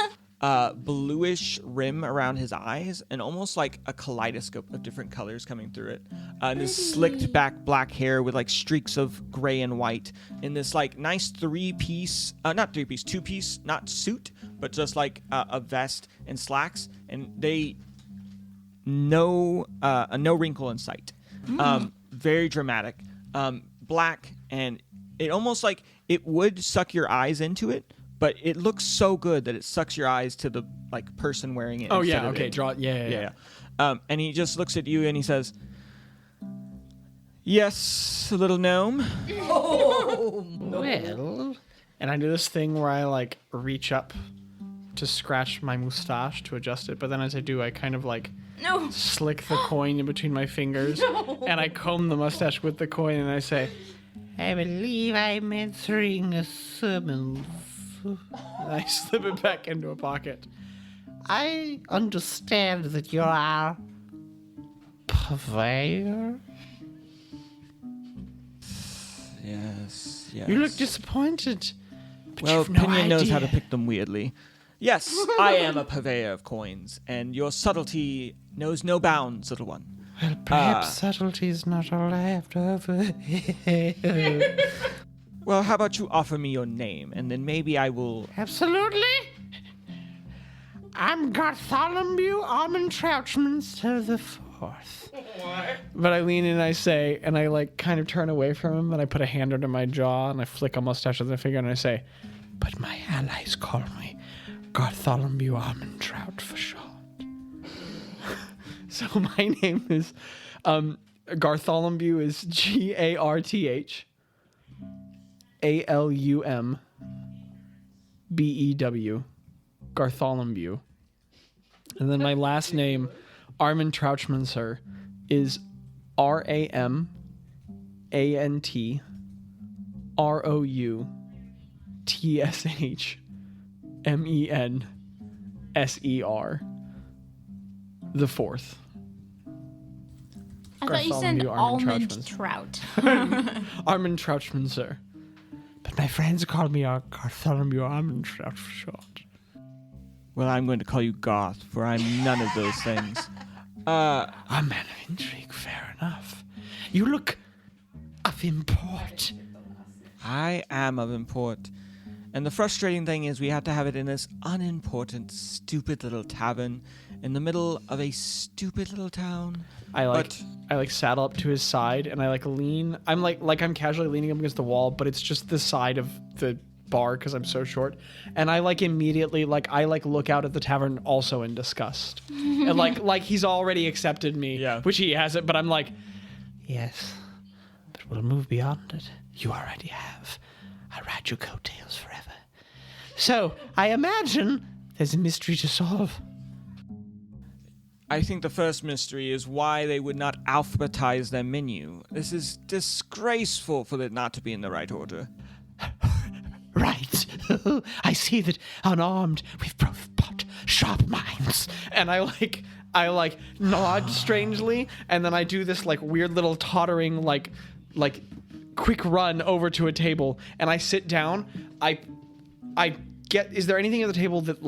bluish rim around his eyes and almost like a kaleidoscope of different colors coming through it. And this slicked back black hair with, like, streaks of gray and white in this, like, nice two-piece, not suit, but just, like, a vest and slacks. And no wrinkle in sight. Very dramatic. Black, and it almost like it would suck your eyes into it, but it looks so good that it sucks your eyes to the, like, person wearing it. Oh instead yeah, of okay, it. draw. Yeah. And he just looks at you and he says, "Yes, little gnome." Well, and I do this thing where I like reach up to scratch my mustache to adjust it, but then as I do, I kind of like No. slick the coin in between my fingers, and I comb the mustache with the coin, and I say, "I believe I'm entering a summons." And I slip it back into a pocket. I understand that you are purveyor. Yes. You look disappointed. But Well, you've no Pinion knows how to idea. pick them weirdly. Yes, I am a purveyor of coins, and your subtlety knows no bounds, little one. Well, perhaps subtlety's not all I have to offer. Well, how about you offer me your name, and then maybe I will... Absolutely. I'm Garthalumbew, Almond Trouchminster the Fourth. But I lean in and I say, and I like kind of turn away from him, and I put a hand under my jaw, and I flick a mustache with my finger, and I say, but my allies call me Garthalumbew Almond Trout for short. So my name is, Garthalumbew is Garthalumbew. Garthalumbew. And then my last name, Armin Trouchminster, is RAMANTROUTSHMENSER the Fourth. I thought you said Garthalumbew Armin almond Trouchminster. trout. Armin Trouchminster. But my friends call me Garthalumbew Armin Trout for short. Well, I'm going to call you Garth, for I'm none of those things. A man of intrigue, fair enough. You look of import. I am of import. And the frustrating thing is we have to have it in this unimportant, stupid little tavern in the middle of a stupid little town. I saddle up to his side and I lean. I'm I'm casually leaning up against the wall, but it's just the side of the bar because I'm so short. And I immediately look out at the tavern also in disgust. And like he's already accepted me, Yeah. which he hasn't. But I'm like, yes, but we'll move beyond it. You already have. I ride your coattails forever. So I imagine there's a mystery to solve. I think the first mystery is why they would not alphabetize their menu. This is disgraceful for it not to be in the right order. Right. I see that unarmed we've both got sharp minds. And I nod strangely, and then I do this weird little tottering quick run over to a table, and I sit down. I get, is there anything at the table that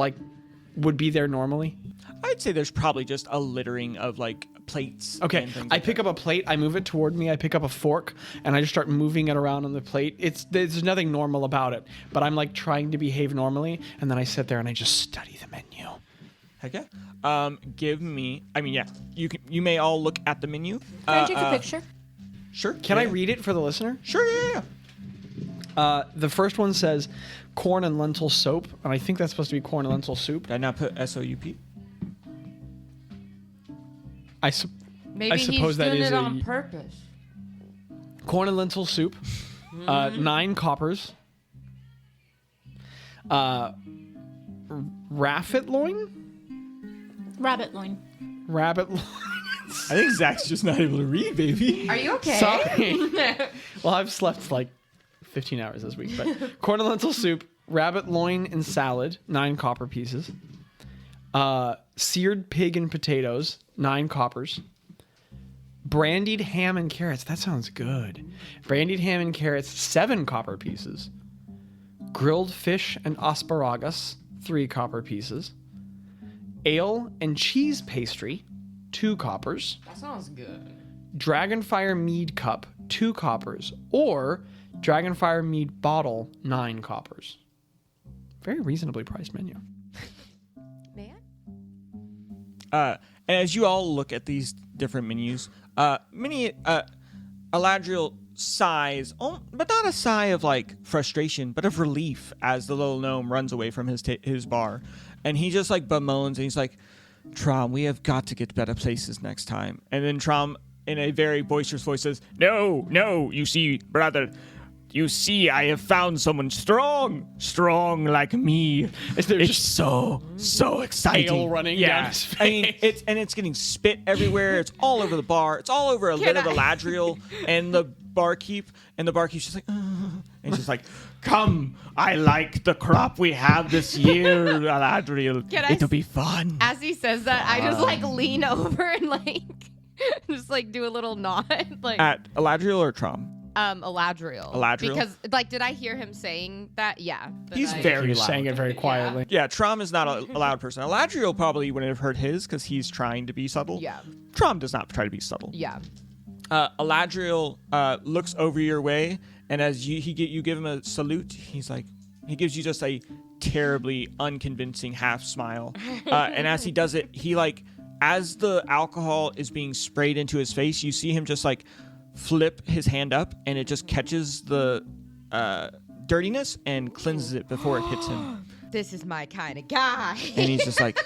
would be there normally? I'd say there's probably just a littering of like plates. Okay, and things I like pick that. up a plate, I move it toward me, I pick up a fork, and I just start moving it around on the plate. There's nothing normal about it, but I'm like trying to behave normally, and then I sit there and I just study the menu. Heck yeah. Give me. I mean, yeah. You may all look at the menu. Can I take a picture? Sure. Can I read it for the listener? Sure. Yeah. The first one says corn and lentil soap, and I think that's supposed to be corn and lentil soup. Did I not put SOUP? Maybe I he's suppose that doing is it a- on purpose. Corn and lentil soup, 9 coppers. Rabbit loin? Rabbit loin. Rabbit loin. I think Zach's just not able to read, baby. Are you okay? Sorry. Well, I've slept like 15 hours this week, but corn and lentil soup, rabbit loin and salad, 9 copper pieces. Seared pig and potatoes, 9 coppers. Brandied ham and carrots, that sounds good. Brandied ham and carrots, 7 copper pieces. Grilled fish and asparagus, 3 copper pieces. Ale and cheese pastry, 2 coppers. That sounds good. Dragonfire mead cup, 2 coppers. Or Dragonfire mead bottle, 9 coppers. Very reasonably priced menu. Man? And as you all look at these different menus, Aladriel sighs, but not a sigh of like frustration, but of relief as the little gnome runs away from his bar, and he just like bemoans and he's like, "Trom, we have got to get better places next time." And then Trom, in a very boisterous voice, says, "No, you see, brother. You see, I have found someone strong like me. It's so exciting." Ale running down his face. I mean, it's getting spit everywhere. It's all over the bar. It's all over a lid of Aladriel and the barkeep. And the barkeep's just like, and she's just like, "Come, I like the crop we have this year, Aladriel. It'll be fun." As he says that, I just like lean over and like just like do a little nod, like At Aladriel or Trom? Aladriel. Aladriel? Because like, did I hear him saying that? Yeah. but He's I- very He was loud. saying it very quietly. Yeah, Trom is not a loud person. Aladriel probably wouldn't have heard his because he's trying to be subtle. Yeah. Trom does not try to be subtle. Yeah. Aladriel looks over your way, and as you give him a salute, he gives you just a terribly unconvincing half smile. And as he does it, he like, as the alcohol is being sprayed into his face, you see him just like flip his hand up, and it just catches the dirtiness and cleanses it before it hits him. This is my kind of guy. And he's just like,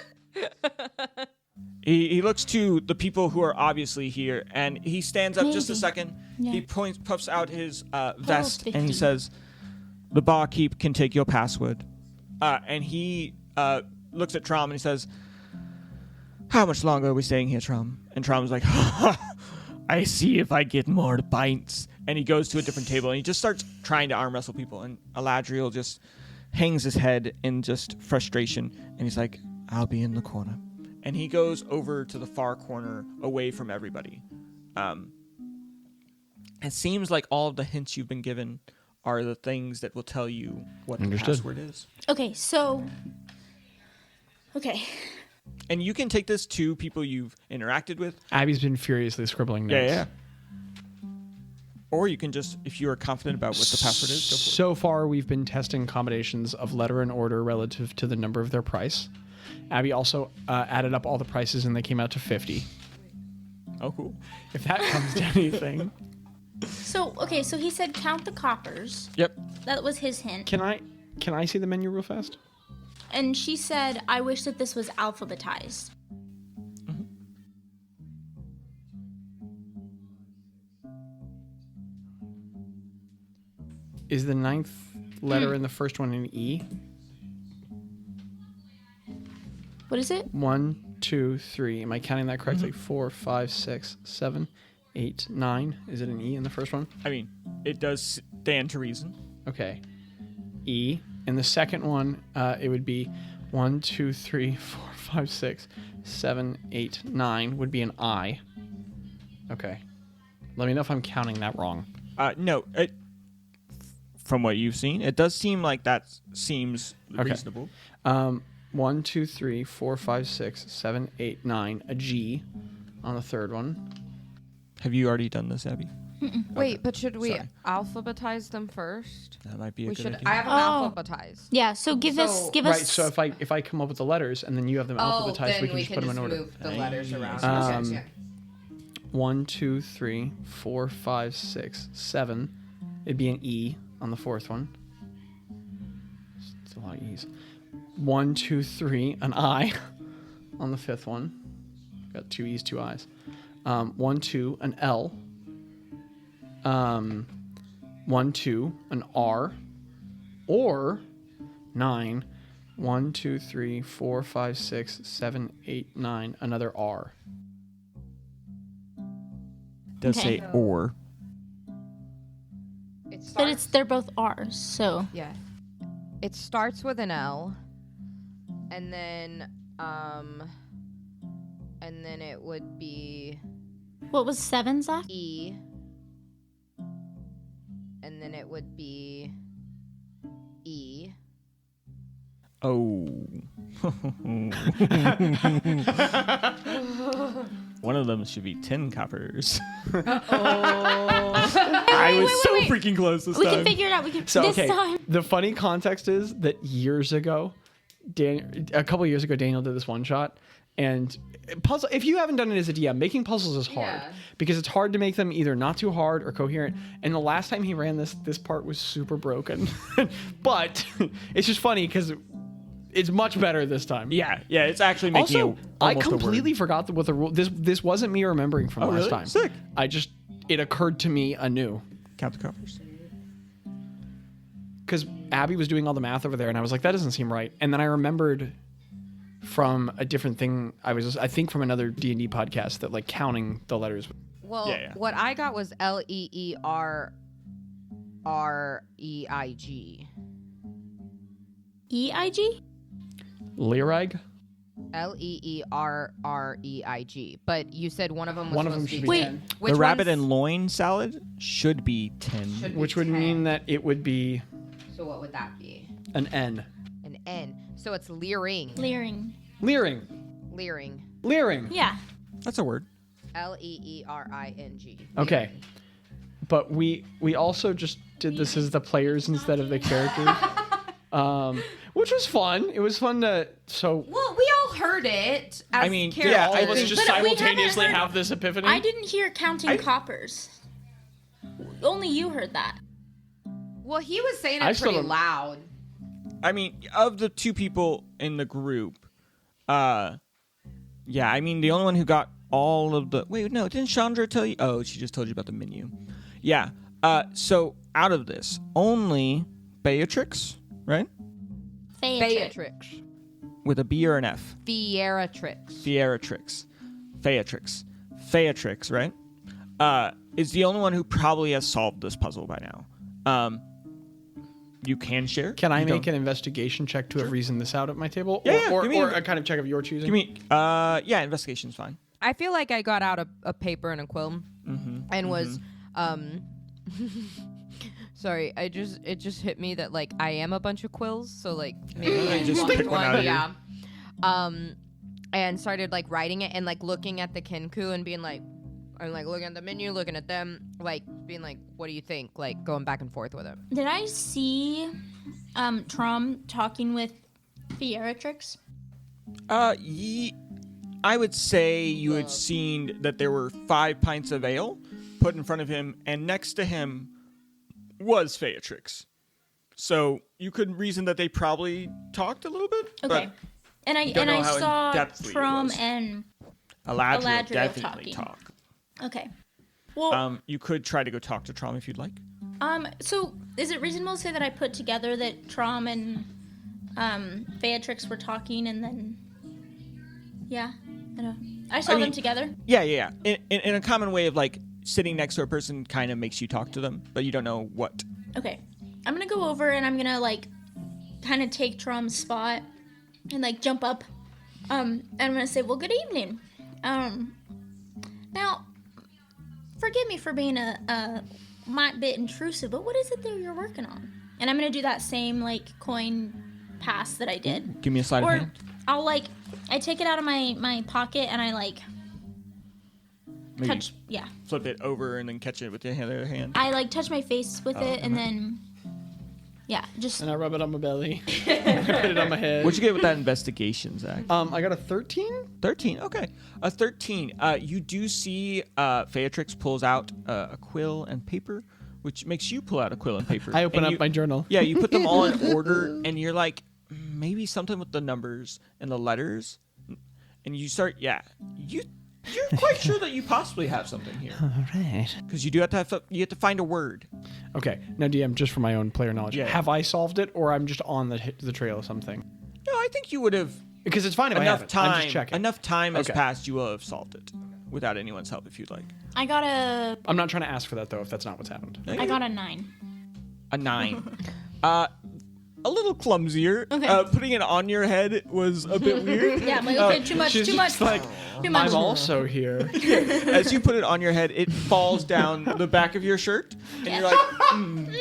he looks to the people who are obviously here, and he stands up just a Maybe. second. Yeah. He puffs out his vest, and he 50. says, "The barkeep can take your password." And he looks at Trom and he says, "How much longer are we staying here, Trom?" And Trom's like, "I see if I get more pints." And he goes to a different table, and he just starts trying to arm wrestle people. And Aladriel just hangs his head in just frustration, and he's like, "I'll be in the corner." And he goes over to the far corner away from everybody. It seems like all of the hints you've been given are the things that will tell you what the password is. Okay, so. Okay. And you can take this to people you've interacted with. Abby's been furiously scribbling notes. Yeah. Or you can just, if you are confident about what the password is, go for it. So far, we've been testing combinations of letter and order relative to the number of their price. Abby also added up all the prices, and they came out to 50. Oh, cool. If that comes to anything. So, okay, so he said count the coppers. Yep. That was his hint. Can I see the menu real fast? And she said, I wish that this was alphabetized. Is the 9th letter in the first one an E? What is it? 1, 2, 3. Am I counting that correctly? 4, 5, 6, 7, 8, 9. Is it an E in the first one? I mean, it does stand to reason. Okay. E. In the second one, it would be 1, 2, 3, 4, 5, 6, 7, 8, 9 would be an I. Okay. Let me know if I'm counting that wrong. No, from what you've seen, it does seem like that seems reasonable. 1, 2, 3, 4, 5, 6, 7, 8, 9. A G on the third one. Have you already done this, Abby? Wait, but should we Sorry. alphabetize them first? That might be a We good should. idea. I have them alphabetized. Yeah. So give us. Right, so if I come up with the letters and then you have them alphabetized, we can just put them in order. move the letters around. Um, 1, 2, 3, 4, 5, 6, 7. It'd be an E on the fourth one. It's a lot of E's. 1, 2, 3, an I on the fifth one. Got 2 E's, 2 I's. 1, 2, an L. 1, 2, an R. Or 9. 1, 2, 3, 4, 5, 6, 7, 8, 9. Another R. Does Okay. say or. But they're both R's. So Yeah. It starts with an L, and then it would be what was 7, Zach? E, and then it would be E. Oh. One of them should be 10 coppers. I was so wait. freaking close this We time. can figure it out. We can So this okay, time. the funny context is that years ago, a couple of years ago, Daniel did this one shot, and puzzle. If you haven't done it as a DM, making puzzles is hard because it's hard to make them either not too hard or coherent. And the last time he ran this part was super broken, but it's just funny because it's much better this time. Yeah, it's actually making Also, it I almost a word. completely forgot what the rule. This wasn't me remembering from last really? time. Sick. It occurred to me anew. Count the coppers. Because Abby was doing all the math over there, and I was like, that doesn't seem right. And then I remembered from a different thing. I think from another D&D podcast that like counting the letters. Well, Yeah. what I got was LEERREIG. EIG? Lyrig? LEERREIG. But you said one of them was One of them supposed should to be Wait. 10. Which The rabbit one's- and loin salad should be 10. should be Which would 10. mean that it would be So what would that be? an N. An N. So it's leering. Leering. Leering. Leering. Leering. Yeah. That's a word. LEERING. Okay. But we also just did this as the players instead of the characters. Which was fun. It was fun to Well, we all heard it. As I mean, characters. yeah, all I of us think- just But we haven't simultaneously heard- have this epiphany. I didn't hear counting coppers. Only you heard that. Well, he was saying I it still pretty don't- loud. I mean, of the 2 people in the group, yeah, I mean, the only one who got all of the... Wait, no, didn't Chandra tell you? Oh, she just told you about the menu. Yeah, so out of this, only Beatrix, right? Fyeratrix. With a B or an F? Fyeratrix. Fyeratrix, right? Is the only one who probably has solved this puzzle by now. You can share. Can I You make don't. an investigation check to have reasoned this out at my table? Yeah, or give me or a- a kind of check of your choosing? Give me, yeah, investigation's fine. I feel like I got out a paper and a quill and was sorry, it just hit me that like I am a bunch of quills, so like maybe I Just picked pick one out of yeah. And started like writing it and like looking at the Kenku and being like I'm like looking at the menu, looking at them, like being like, what do you think? Like going back and forth with it. Did I see Trom talking with Fyeratrix? I would say you had seen that there were 5 pints of ale put in front of him, and next to him was Fyeratrix. So you could reason that they probably talked a little bit. Okay. And I don't know how saw in-depthly it Trom was. and But Aladriel Aladriel definitely talking. talk. okay. Well, You could try to go talk to Trom if you'd like. so is it reasonable to say that I put together that Trom and Fyeratrix were talking and then yeah, I don't know. I saw I mean- them together. Yeah. In a common way of like sitting next to a person kind of makes you talk to them, but you don't know what. Okay. I'm gonna go over and I'm gonna like kind of take Trom's spot and like jump up. And I'm gonna say, well, good evening. Now, forgive me for being a might bit intrusive, but what is it that you're working on? And I'm gonna do that same like coin pass that I did. Give me a sleight of Or hand. I'll I take it out of my pocket and I Maybe touch, yeah. flip it over and then catch it with your other hand. I touch my face with it and then, yeah, just. And I rub it on my belly. I put it on my head. What'd you get with that investigation, Zach? I got a 13. 13. Okay, a 13. You do see Fyeratrix pulls out a quill and paper, which makes you pull out a quill and paper. I open And up my journal. Yeah, you put them all in order, and you're like, maybe something with the numbers and the letters, and you start. Yeah, you're quite sure that you possibly have something here. All right. Because you do have to find a word. Okay. Now, DM, just for my own player knowledge, Yeah. have I solved it, or I'm just on the trail of something? No, I think you would have Because it's fine if I enough haven't. I'm time. just checking. Enough time has Okay. passed. You will have solved it without anyone's help if you'd like. I got a I'm not trying to ask for that though, if that's not what's happened. I got a 9. A 9. A little clumsier. Okay. Putting it on your head was a bit weird. Yeah, I'm like, okay, too much, She's too much, just like, too much. I'm also here. As you put it on your head, it falls down the back of your shirt, and you're like, and then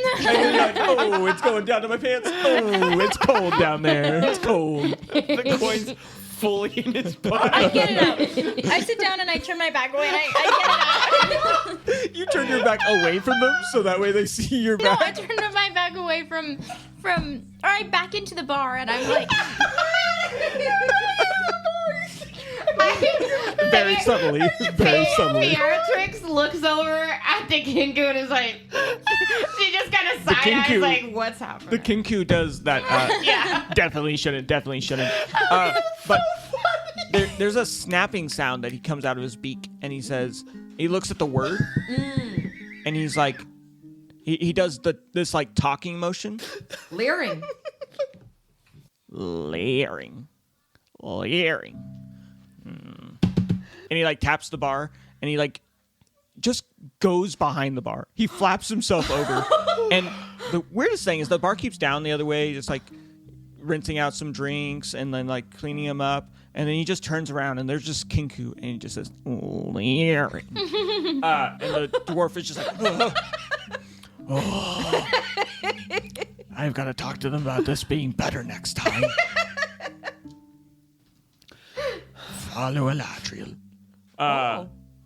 you're like, oh, it's going down to my pants. Oh, it's cold down there. It's cold. The coin's fully in his body. I get it out. I sit down and I turn my back away and I get it out. You turn your back away from them so that way they see your No, I back. turn my back away from, or I back into the bar and I'm like, Very subtly. Very subtly. Fyeratrix looks over at the Kinku and is like, she just kind of side eyes Kinku. like, what's happening? The Kinku does that. Definitely shouldn't. But there's a snapping sound that he comes out of his beak, and he says, he looks at the word, and he's like, he does this like talking motion. Leering. Leering. And he like taps the bar, and he like just goes behind the bar. He flaps himself over. And the weirdest thing is the bar keeps down the other way, just like rinsing out some drinks and then like cleaning them up. And then he just turns around and there's just Kinku, and he just says, leering. And the dwarf is just like, oh. I've got to talk to them about this being better next time. Follow Eladriel.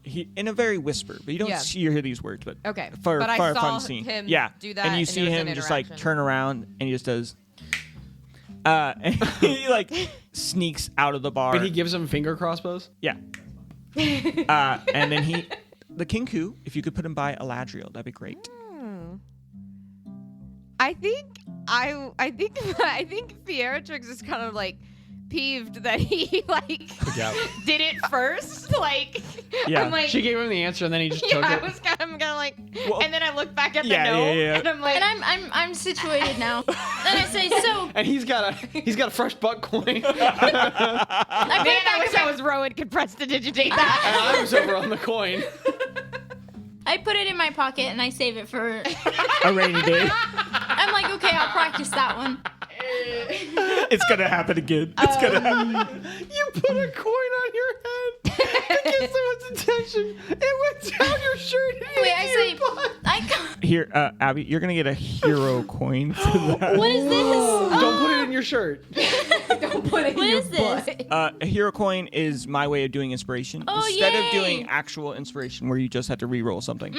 He in a very whisper, but you don't Yeah. see or hear these words. But Okay, for but I a saw fun scene, him yeah, do that, and you and see it was him an just like interaction. turn around, and he just does. And he like sneaks out of the bar. But he gives him finger crossbows. Yeah. And then the Kinku, if you could put him by Eladriel, that'd be great. I think Fyeratrix is kind of like peeved that he like Yeah. did it first. Like, Yeah. I'm like, She gave him the answer, and then he just yeah, took I it. was kind of like, Well, and then I look back at the yeah, note, yeah. and I'm like, and I'm situated now. And I say, so And he's got a fresh butt coin. I put man, it I back wish in I my, was Rowan could press to digitate that. And I was over on the coin. I put it in my pocket and I save it for. A rainy day. I'm like, okay, I'll practice that one. It's gonna happen again. It's gonna happen. You put a coin on your head to get someone's attention. It went down your shirt. and Wait, into I your say, butt. Here, Abby, you're gonna get a hero coin for that. what is this? Don't put it in your shirt. Don't put it What in your is this? butt. A hero coin is my way of doing inspiration. Oh, Instead of yay. doing actual inspiration where you just have to re-roll something.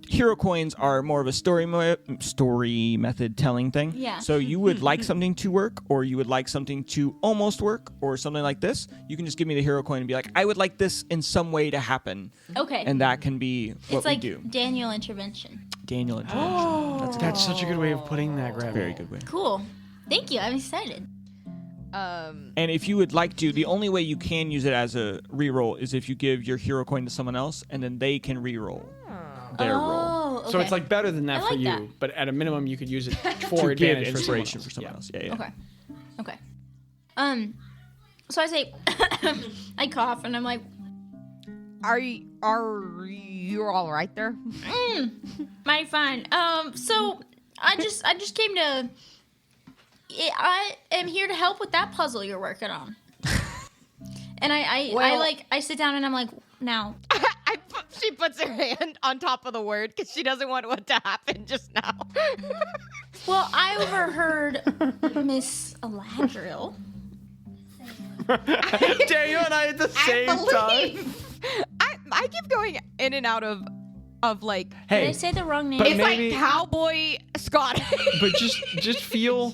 Hero coins are more of a story method telling thing. Yeah. So you would like something to work, or you would like something to almost work, or something like this. You can just give me the hero coin and be like, I would like this in some way to happen. Okay. And that can be what it's like we do. Daniel intervention. Daniel intervention. That's such a good way of putting that, Grab. Very good way. Cool. Thank you. I'm excited. And if you would like to, the only way you can use it as a reroll is if you give your hero coin to someone else, and then they can reroll their roll. Oh, okay. So it's like better than that I for like you, that. but at a minimum you could use it To for give advantage inspiration for for someone else. Yeah. Yeah, yeah. Okay. So I say, I cough and I'm like, Are you all right there? mighty fine. So I just came to. I am here to help with that puzzle you're working on. And I Well- sit down and I'm like, now. She puts her hand on top of the word because she doesn't want what to happen just now. Well, I overheard Miss Eladriel. Daniel and I at the same time. I keep going in and out of like. Did I Hey, say the wrong name? but It's maybe- like cowboy Scott. but just feel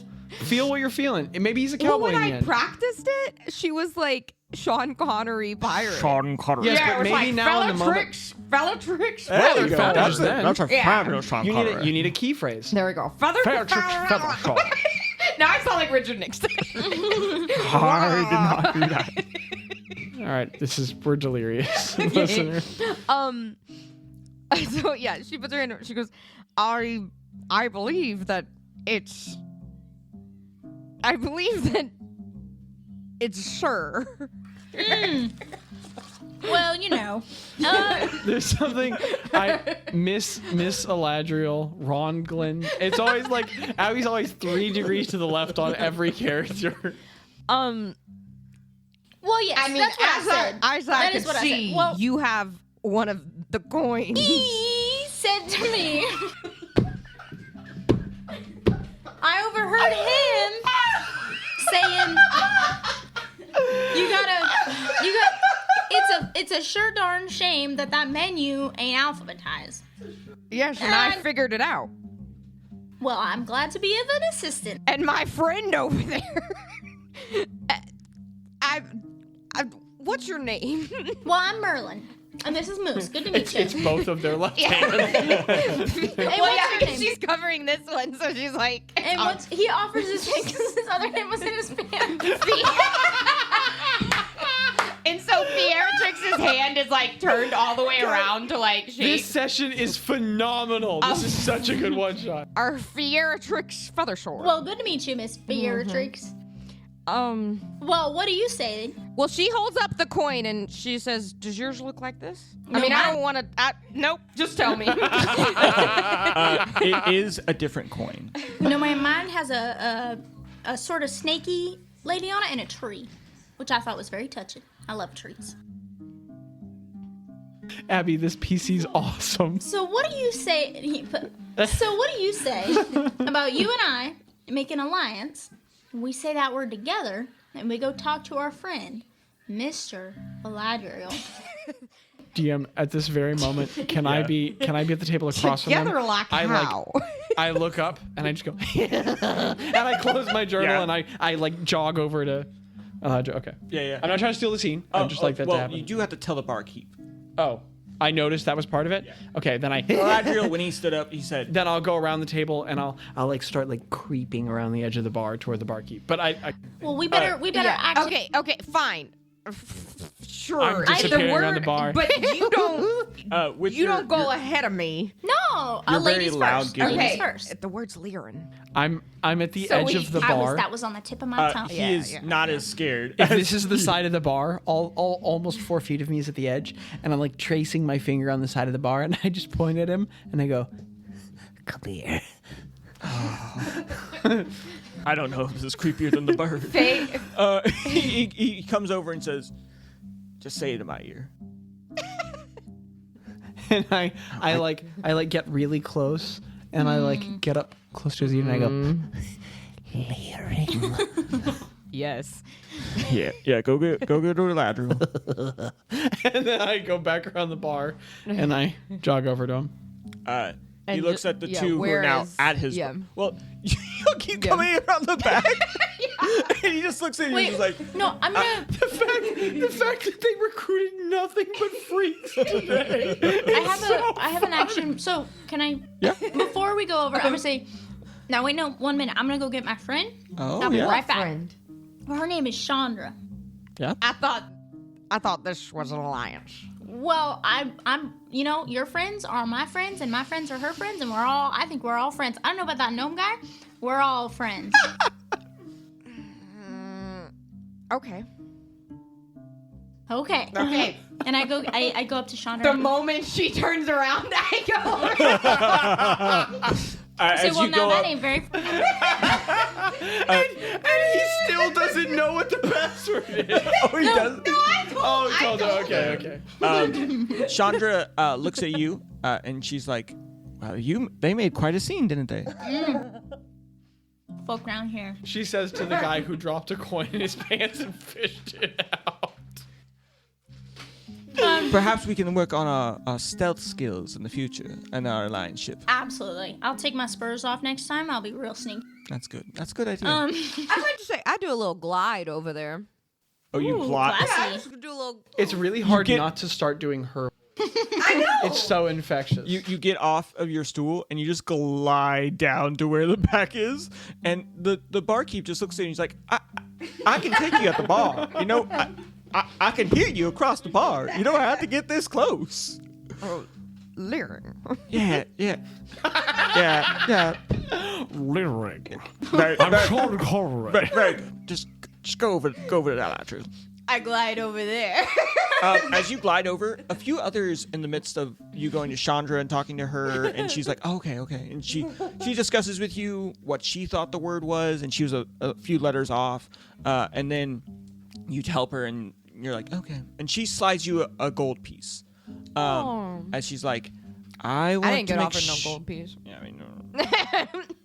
what you're feeling. Maybe he's a Well, cowboy when in the I end. practiced it, she was like Sean Connery pirate. Sean Connery. Yes, but maybe now in the moment. Fellatrix. There you go. Feathers That's, then. that's a Yeah. fabulous Sean You Connery. need a key phrase. There we go. Feather. Fellatrix, feather, Sean. Now I sound like Richard Nixon. I did not do that. All right, we're delirious, listener. So yeah, she puts her in. She goes, I believe that it's sure. Well, you know. There's something Miss Eladriel, Ron Glenn. It's always like Abby's always 3 degrees to the left on every character. Well, yes, I mean, that's what I said. as I That can is what I see, said. Well, You have one of the coins. he said to me, I overheard him saying, it's a sure darn shame that menu ain't alphabetized. Yes, and I And- figured it out. Well, I'm glad to be of an assistant. And my friend over there, what's your name? Well, I'm Merlin, and this is Moose. Good to meet you. It's both of their left hands. Hey, Well, what's yeah, your because name? she's covering this one, so she's like, And he offers his hand because his other hand was in his pants. and so Fyeratrix's hand is like turned all the way around to like shake. This session is phenomenal. This is such a good one shot. our Fyeratrix feather sword. Well, good to meet you, Miss Fyeratrix. Well, what do you say? well, she holds up the coin and she says, "Does yours look like this?" No, I mean, I mine- don't want to. Nope. Just tell me. It is a different coin. No, mine has a sort of snaky lady on it and a tree, which I thought was very touching. I love trees. Abby, this PC's awesome. So what do you say? So what do you say about you and I make an alliance? We say that word together, and we go talk to our friend, Mr. Eladriel. DM, at this very moment, can I be at the table across from them? Together like how? I look up and I just go, and I close my journal Yeah. and I like jog over to. Okay. Yeah. I'm not trying to steal the scene. I'm just like that to well, happen. you do have to tell the barkeep. Oh, I noticed that was part of it. Yeah. Okay, then Galadriel, when he stood up, he said, then I'll go around the table and I'll like start like creeping around the edge of the bar toward the barkeep. But I Well, we better actually. Okay, fine. Sure. I'm disappearing around the bar. But you don't. with You your- don't go your- ahead of me. No, You're very ladies loud, first. giggling. Ladies Okay. first. The word's Lirin. I'm at the So edge of the bar. that was on the tip of my tongue. He is not as scared. If this is the side of the bar, all almost 4 feet of me is at the edge, and I'm like tracing my finger on the side of the bar, and I just point at him and I go, "Come here." I don't know if this is creepier than the bird. He comes over and says, "Just say it in my ear." And I get really close, and I like get up close to his ear, and I go, "Leering." Yes. Yeah. Go get Galadriel. And then I go back around the bar, and I jog over to him. He And looks ju- at the yeah, two who are now whereas- at his. yeah. Well, you keep coming around the back, and he just looks at you and Wait, he's like, no, I'm gonna. The fact that they recruited nothing but freaks today. I have an action. So can I? Yeah. Before we go over, I'm gonna say. Now wait, no, 1 minute. I'm gonna go get my friend. "Oh I'll be yeah." right back. Friend. Well, her name is Chandra. I thought this was an alliance. Well, I'm. You know, your friends are my friends, and my friends are her friends, and I think we're all friends. I don't know about that gnome guy. We're all friends. Okay. Okay. Okay. And I go up to Chandra. The moment she turns around, I go. I say, As well, you now go that up, ain't very. And he still doesn't know what the password is. oh, he does. No, I Oh, okay. Chandra looks at you and she's like, "Well, they made quite a scene, didn't they?" Folk around here. She says to the guy who dropped a coin in his pants and fished it out. Perhaps we can work on our stealth skills in the future and our allianceship. Absolutely. I'll take my spurs off next time. I'll be real sneaky. That's good. That's a good idea. I'd like to say I do a little glide over there. Oh, you plot. Classy. Do a little. It's really hard not to start doing her. I know. It's so infectious. You get off of your stool and you just glide down to where the back is, and the barkeep just looks at you and he's like, I can take you at the bar. You know, I can hear you across the bar. You don't have to get this close. Lyric. Yeah. Lyric. I'm sure to cover it. very good. Just go over to that outro. I glide over there. As you glide over, a few others in the midst of you going to Chandra and talking to her, and she's like, okay. And she discusses with you what she thought the word was, and she was a few letters off. And then you help her, and you're like, okay. And she slides you a gold piece. As she's like, I didn't get make offered no gold piece. Yeah, I mean, no.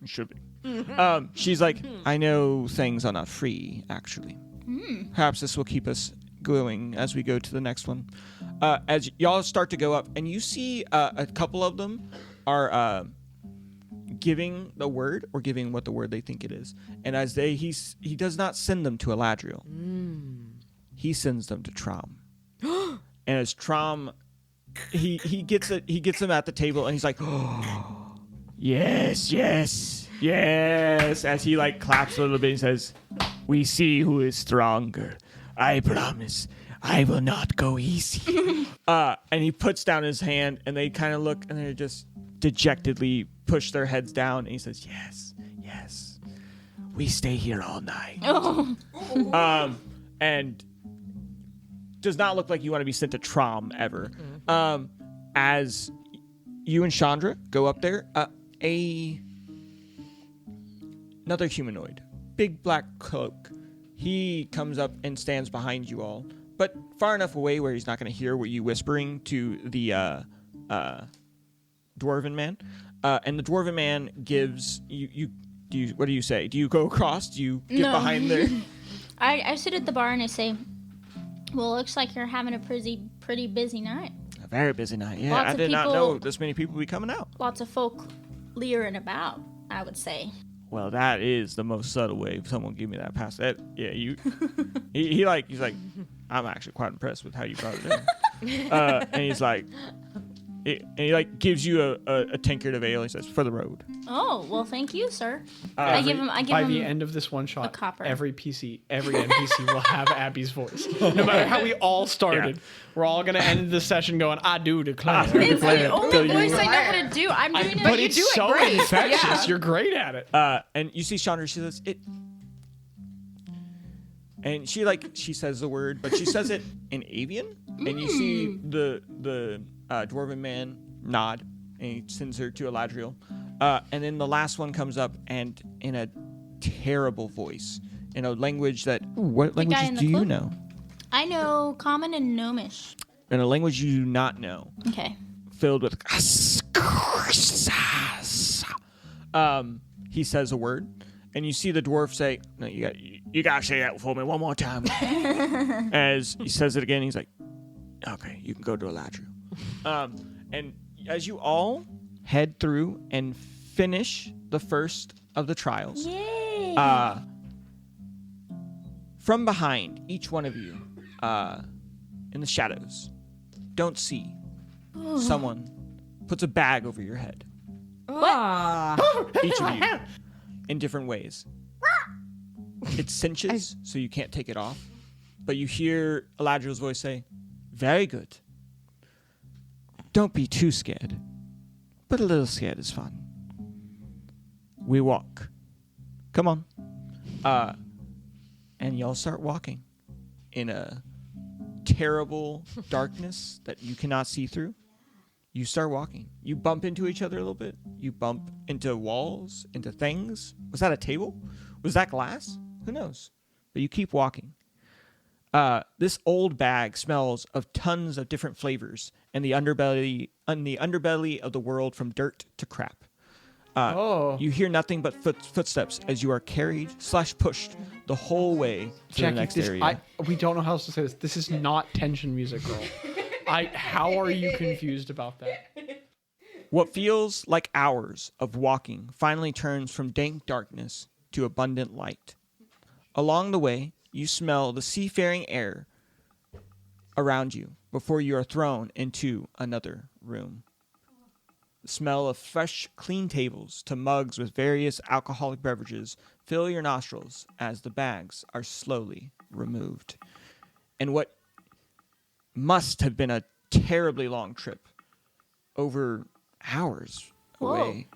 It should be. She's like, I know things are not free, actually. Perhaps this will keep us going as we go to the next one. As y'all start to go up, and you see a couple of them are giving the word or giving what the word they think it is. And as he does not send them to Eladriel. He sends them to Trom. And as Trom, he gets them at the table, and he's like, oh, yes. As he like claps a little bit and says, we see who is stronger. I promise I will not go easy. And he puts down his hand, and they kind of look, and they just dejectedly push their heads down, and he says, yes. We stay here all night. And does not look like you want to be sent to Trom ever. As you and Chandra go up there, another humanoid, big black cloak. He comes up and stands behind you all, but far enough away where he's not going to hear what you whispering to the dwarven man. And the dwarven man gives you. What do you say? Do you go across? Do you get behind there? I sit at the bar and I say, well, looks like you're having a pretty busy night. A very busy night. Yeah, Lots I of did not people- know this many people would be coming out. Lots of folk leering about, I would say. Well, that is the most subtle way someone give me that pass. That he's like, I'm actually quite impressed with how you brought it in. And he's like, he like gives you a tankard of ale. He says, for the road. Oh, well, thank you, sir. I give him By the end of this one shot, a copper. every NPC will have Abby's voice. No matter how we all started, we're all going to end the session going, I do declare. It's the only voice I know how to do. I'm doing it. But you it's do it so great. infectious. Yeah. You're great at it. And you see Chandra, she says, it. And she says the word, but she says it in avian. And you see the dwarven man nod, and he sends her to Eladriel. And then the last one comes up, and in a terrible voice, in a language that... What guy languages in the do you cloak? know? I know Common and Gnomish. In a language you do not know. Okay. Filled with... he says a word, and you see the dwarf say, no, you gotta say that for me one more time. As he says it again, he's like, okay, you can go to Eladriel. And as you all head through and finish the first of the trials, Yay! from behind each one of you, in the shadows, don't see, someone puts a bag over your head. Each of you, in different ways. It cinches, so you can't take it off. But you hear Eladriel's voice say, very good. Don't be too scared. But a little scared is fun. We walk. Come on. And y'all start walking in a terrible darkness that you cannot see through. You start walking. You bump into each other a little bit. You bump into walls, into things. Was that a table? Was that glass? Who knows? But you keep walking. This old bag smells of tons of different flavors and the underbelly of the world from dirt to crap. You hear nothing but footsteps as you are carried/pushed the whole way to the next area. We don't know how else to say this. This is not tension music, girl. How are you confused about that? What feels like hours of walking finally turns from dank darkness to abundant light. Along the way, you smell the seafaring air around you before you are thrown into another room. The smell of fresh, clean tables to mugs with various alcoholic beverages fill your nostrils as the bags are slowly removed. And what must have been a terribly long trip, over hours away.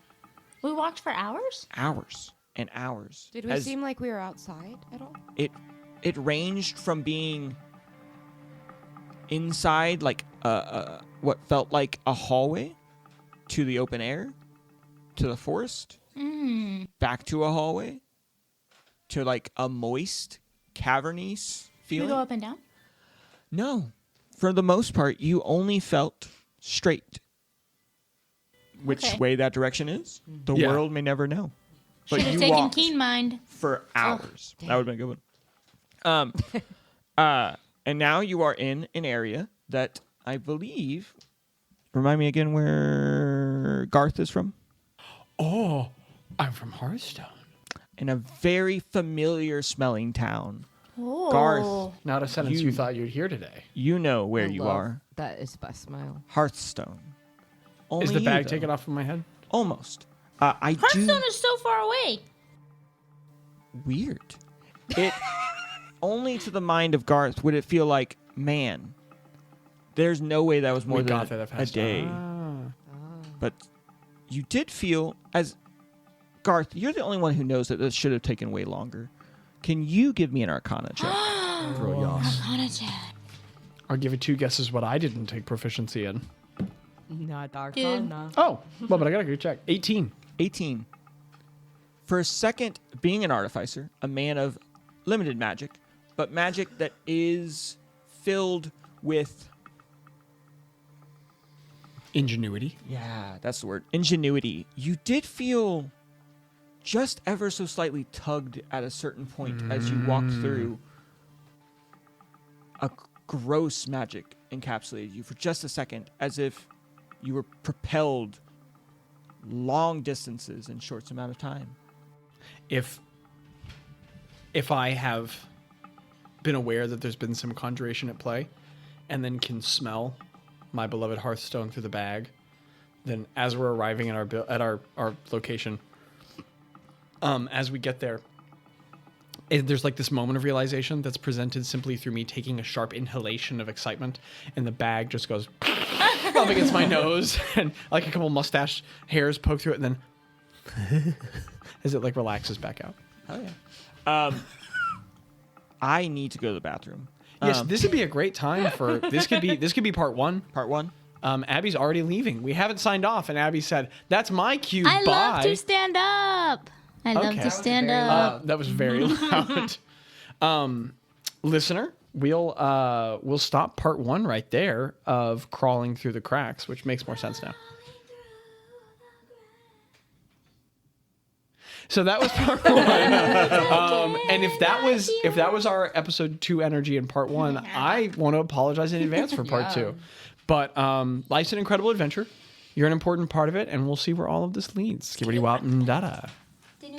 We walked for hours? Hours and hours. Did we seem like we were outside at all? It ranged from being inside, like what felt like a hallway, to the open air, to the forest, back to a hallway, to like a moist, cavernous feeling. We go up and down? No. For the most part, you only felt straight. Which way that direction is, the world may never know. But should have taken keen mind for hours. That would have been a good one. And now you are in an area that I believe. Remind me again where Garth is from. Oh, I'm from Hearthstone. In a very familiar smelling town. Oh. Garth. Not a sentence you thought you'd hear today. You know where you are. That is by smile. Hearthstone. Only is the bag though. taken off from my head? Almost. Hearthstone is so far away. Weird. It only to the mind of Garth would it feel like, man, there's no way that was more than a day. But you did feel, as Garth, you're the only one who knows that this should have taken way longer. Can you give me an Arcana check? Arcana check. I'll give you 2 guesses what I didn't take proficiency in. Not Arcana. Oh, well, but I got a good check. 18. 18. For a second, being an artificer, a man of limited magic, but magic that is filled with... Ingenuity. Yeah, that's the word. Ingenuity. You did feel just ever so slightly tugged at a certain point as you walked through. A gross magic encapsulated you for just a second, as if you were propelled long distances in short amount of time. If I have been aware that there's been some conjuration at play, and then can smell my beloved Hearthstone through the bag, then as we're arriving at our location, as we get there, there's like this moment of realization that's presented simply through me taking a sharp inhalation of excitement, and the bag just goes up against my nose, and like a couple mustache hairs poke through it, and then as it like relaxes back out. Oh yeah. I need to go to the bathroom. Yes, this would be a great time for this. Could be part 1. Part 1. Abby's already leaving. We haven't signed off, and Abby said, "That's my cue." I Bye. love to stand up. I love to stand up. That was very loud. Listener, we'll stop part 1 right there of crawling through the cracks, which makes more sense now. So that was part 1. And if that was our episode 2 energy in part 1, I want to apologize in advance for part 2. But life's an incredible adventure. You're an important part of it, and we'll see where all of this leads. Skibbity wop and dada.